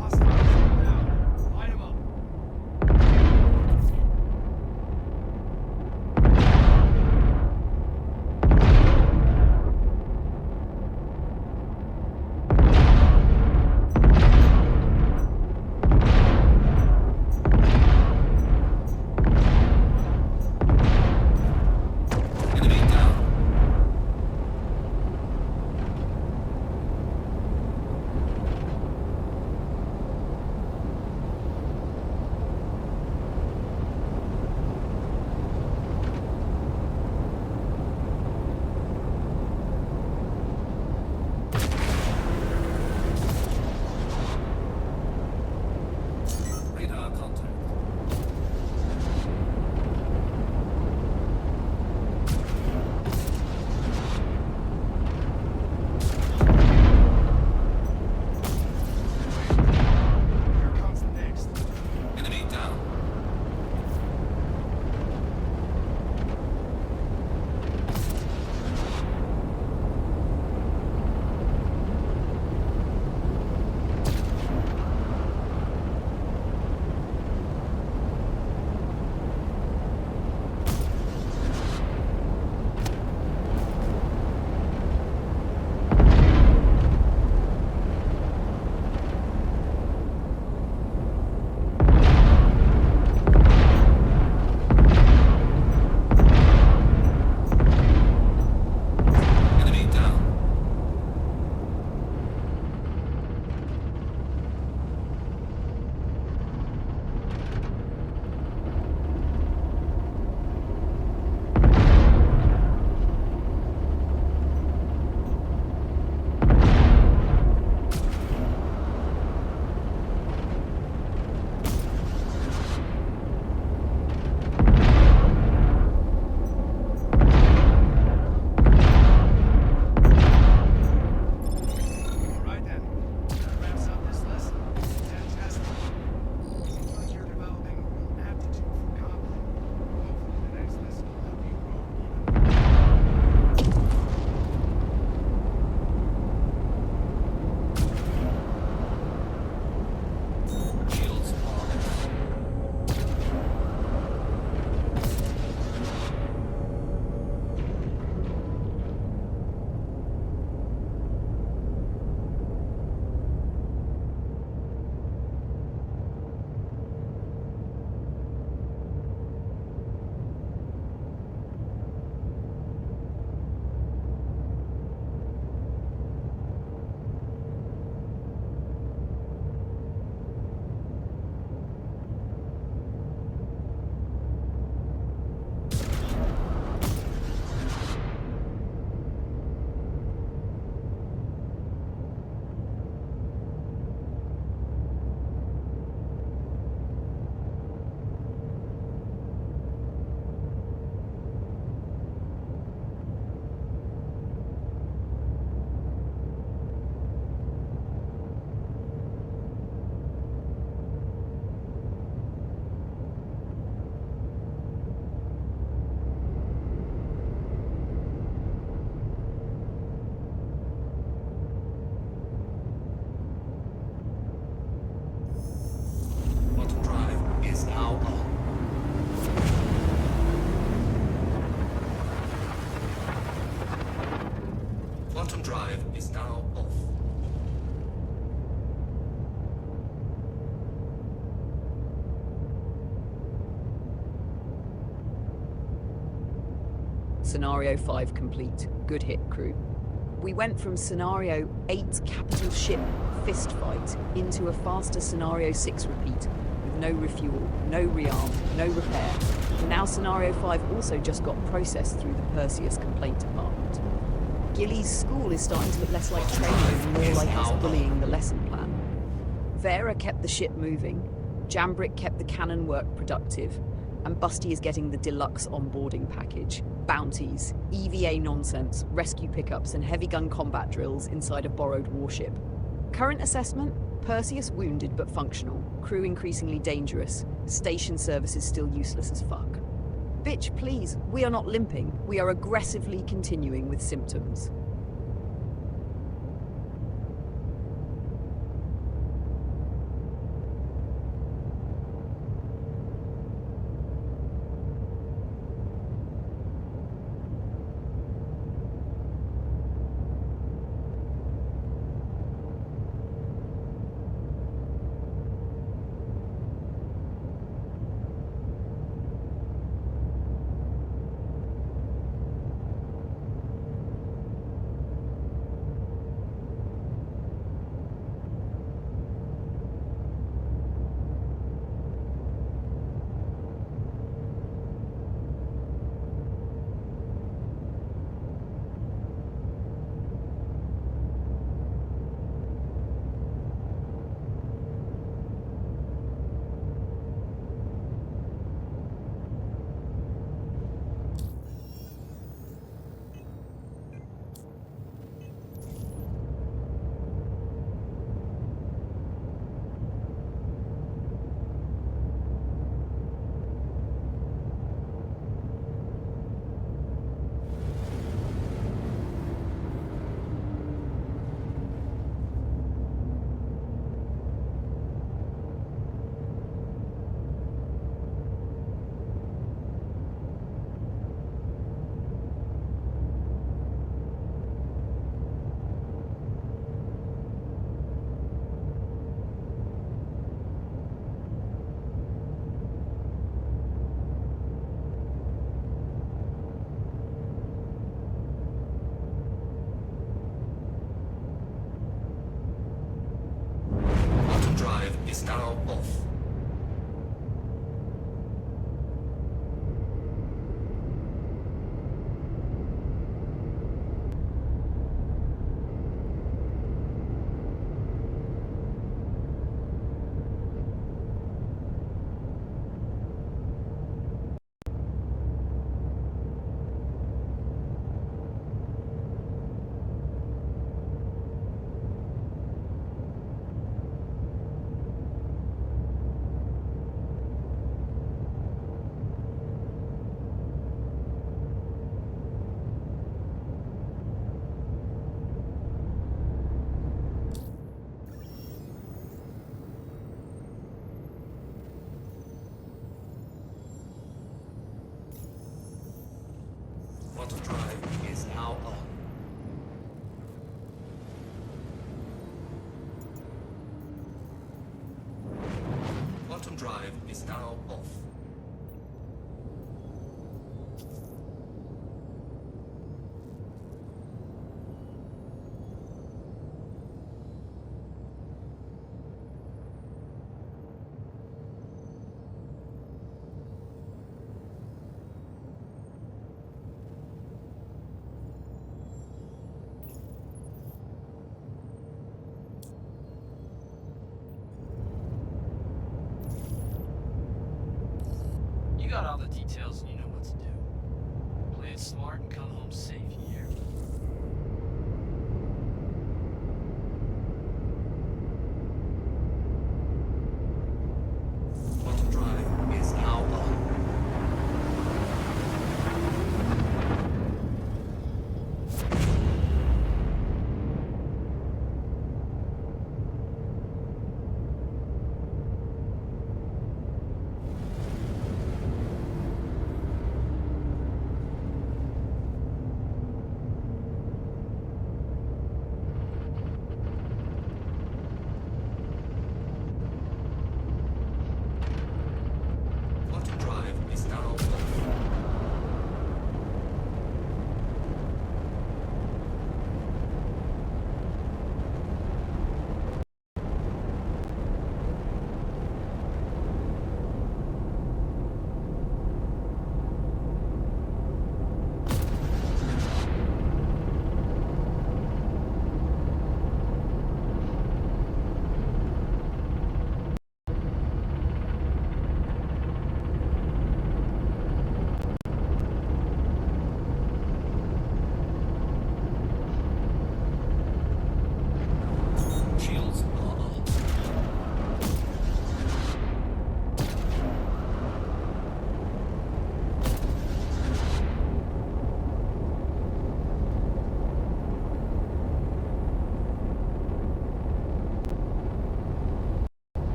Speaker 5: Hostiles inbound. Line them up.
Speaker 3: Scenario 5 complete. Good hit, crew. We went from Scenario 8 capital ship fist fight into a faster Scenario 6 repeat with no refuel, no rearm, no repair. And now Scenario 5 also just got processed through the Perseus complaint department. Gilly's school is starting to look less like training and more like us bullying the lesson plan. Vera kept the ship moving, Jambrick kept the cannon work productive, and Busty is getting the deluxe onboarding package. Bounties, EVA nonsense, rescue pickups, and heavy gun combat drills inside a borrowed warship. Current assessment? Perseus wounded but functional, crew increasingly dangerous, station services still useless as fuck. Bitch, please, we are not limping, we are aggressively continuing with symptoms.
Speaker 6: Quantum drive is now off. Quantum drive is now on. Quantum drive is now off.
Speaker 7: You got all the details and you know what to do. Play it smart and come home safe, you hear?
Speaker 6: Quantum drive is now on.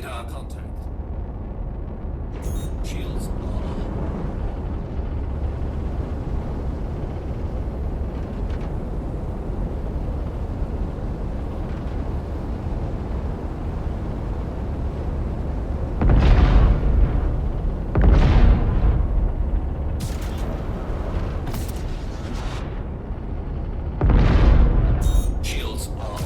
Speaker 6: Radar contact. Shields on. Shields off.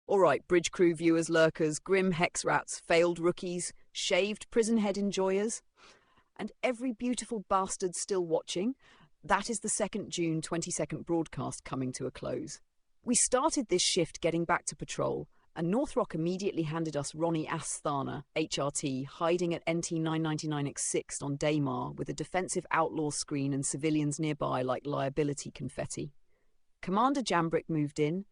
Speaker 3: All right, bridge crew viewers, lurkers, grim hex rats, failed rookies, shaved prison head enjoyers, and every beautiful bastard still watching, that is the 2nd June 22nd broadcast coming to a close. We started this shift getting back to patrol, and North Rock immediately handed us Ronnie Asthana, HRT, hiding at NT 999X6 on Daymar with a defensive outlaw screen and civilians nearby like liability confetti. Commander Jambrick moved in,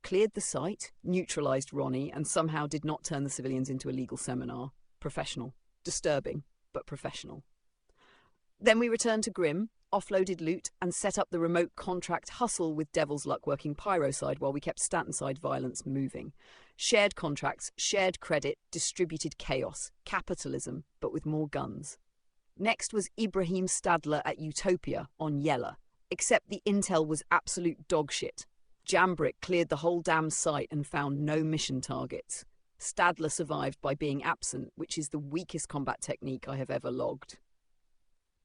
Speaker 3: cleared the site, neutralised Ronnie, and somehow did not turn the civilians into a legal seminar. Professional. Disturbing, but professional. Then we returned to Grim, offloaded loot, and set up the remote contract hustle with Devil's Luck working Pyro side while we kept Stanton side violence moving. Shared contracts, shared credit, distributed chaos. Capitalism, but with more guns. Next was Ibrahim Stadler at Utopia on Yella, except the intel was absolute dogshit. Jambrick cleared the whole damn site and found no mission targets. Stadler survived by being absent, which is the weakest combat technique I have ever logged.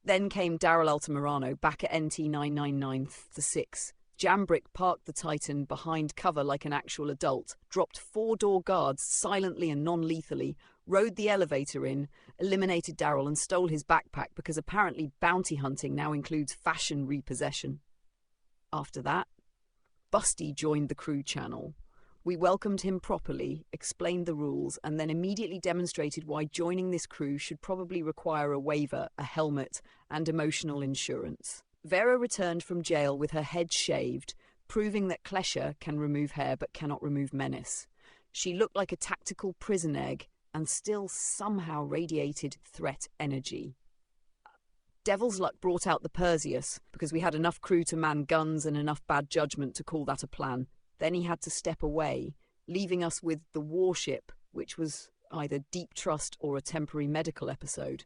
Speaker 3: Then came Daryl Altamirano back at NT 999-6. Jambrick parked the Titan behind cover like an actual adult, dropped 4-door guards silently and non-lethally, rode the elevator in, eliminated Daryl and stole his backpack because apparently bounty hunting now includes fashion repossession. After that, Busty joined the crew channel. We welcomed him properly, explained the rules, and then immediately demonstrated why joining this crew should probably require a waiver, a helmet, and emotional insurance. Vera returned from jail with her head shaved, proving that Klesher can remove hair but cannot remove menace. She looked like a tactical prison egg and still somehow radiated threat energy. Devil's Luck brought out the Perseus because we had enough crew to man guns and enough bad judgment to call that a plan. Then he had to step away, leaving us with the warship, which was either deep trust or a temporary medical episode.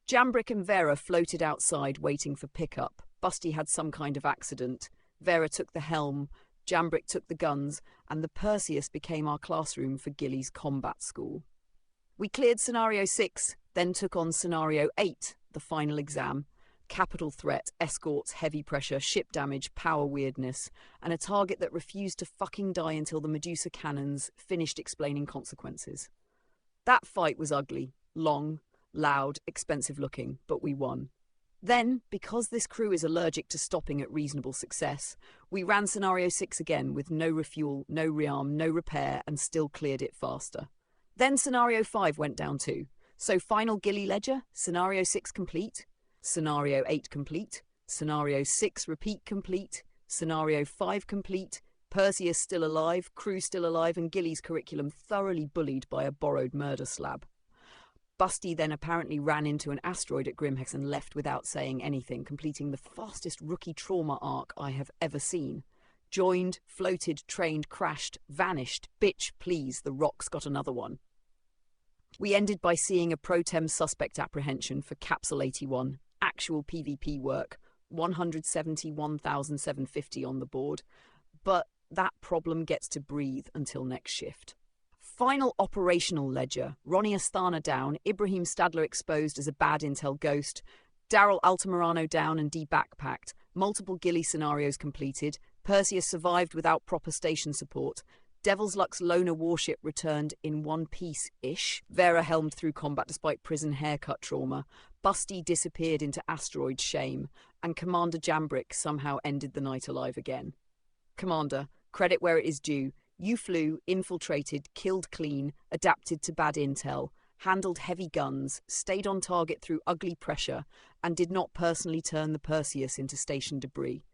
Speaker 3: Jambrick and Vera floated outside waiting for pickup. Busty had some kind of accident. Vera took the helm, Jambrick took the guns, and the Perseus became our classroom for Gilly's combat school. We cleared Scenario 6, then took on Scenario 8, the final exam. Capital threat, escorts, heavy pressure, ship damage, power weirdness, and a target that refused to fucking die until the Medusa cannons finished explaining consequences. That fight was ugly, long, loud, expensive looking, but we won. Then, because this crew is allergic to stopping at reasonable success, we ran Scenario 6 again with no refuel, no rearm, no repair, and still cleared it faster. Then Scenario 5 went down too. So final Gilly ledger, Scenario 6 complete, Scenario 8 complete, Scenario 6 repeat complete, Scenario 5 complete, Perseus still alive, crew still alive, and Gilly's curriculum thoroughly bullied by a borrowed murder slab. Busty then apparently ran into an asteroid at Grimhex and left without saying anything, completing the fastest rookie trauma arc I have ever seen. Joined, floated, trained, crashed, vanished. Bitch, please, the Rock's got another one. We ended by seeing a pro-tem suspect apprehension for Capsule 81, actual PvP work, 171,750 on the board, but that problem gets to breathe until next shift. Final operational ledger, Ronnie Asthana down, Ibrahim Stadler exposed as a bad intel ghost, Daryl Altamirano down and de-backpacked, multiple Gilly scenarios completed, Perseus survived without proper station support, Devil's Luck's loner warship returned in one piece-ish. Vera helmed through combat despite prison haircut trauma. Busty disappeared into asteroid shame. And Commander Jambrick somehow ended the night alive again. Commander, credit where it is due. You flew, infiltrated, killed clean, adapted to bad intel, handled heavy guns, stayed on target through ugly pressure, and did not personally turn the Perseus into station debris.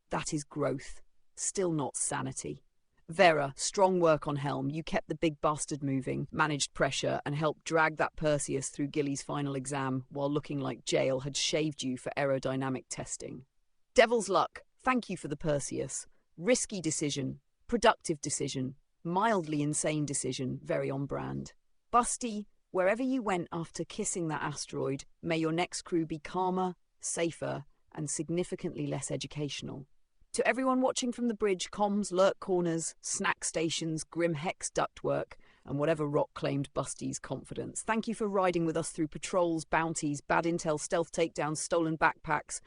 Speaker 3: That is growth. Still not sanity. Vera, strong work on helm. You kept the big bastard moving, managed pressure, and helped drag that Perseus through Gilly's final exam while looking like jail had shaved you for aerodynamic testing. Devil's Luck, thank you for the Perseus. Risky decision, productive decision, mildly insane decision, very on brand. Busty, wherever you went after kissing that asteroid, may your next crew be calmer, safer, and significantly less educational. To everyone watching from the bridge, comms, lurk corners, snack stations, grim hex ductwork, and whatever rock claimed Busty's confidence, thank you for riding with us through patrols, bounties, bad intel, stealth takedowns, stolen backpacks,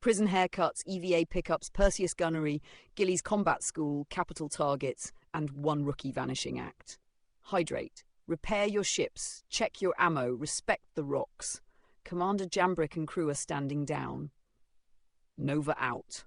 Speaker 3: prison haircuts, EVA pickups, Perseus gunnery, Gilly's combat school, capital targets, and 1 rookie vanishing act. Hydrate. Repair your ships. Check your ammo. Respect the rocks. Commander Jambrick and crew are standing down. Nova out.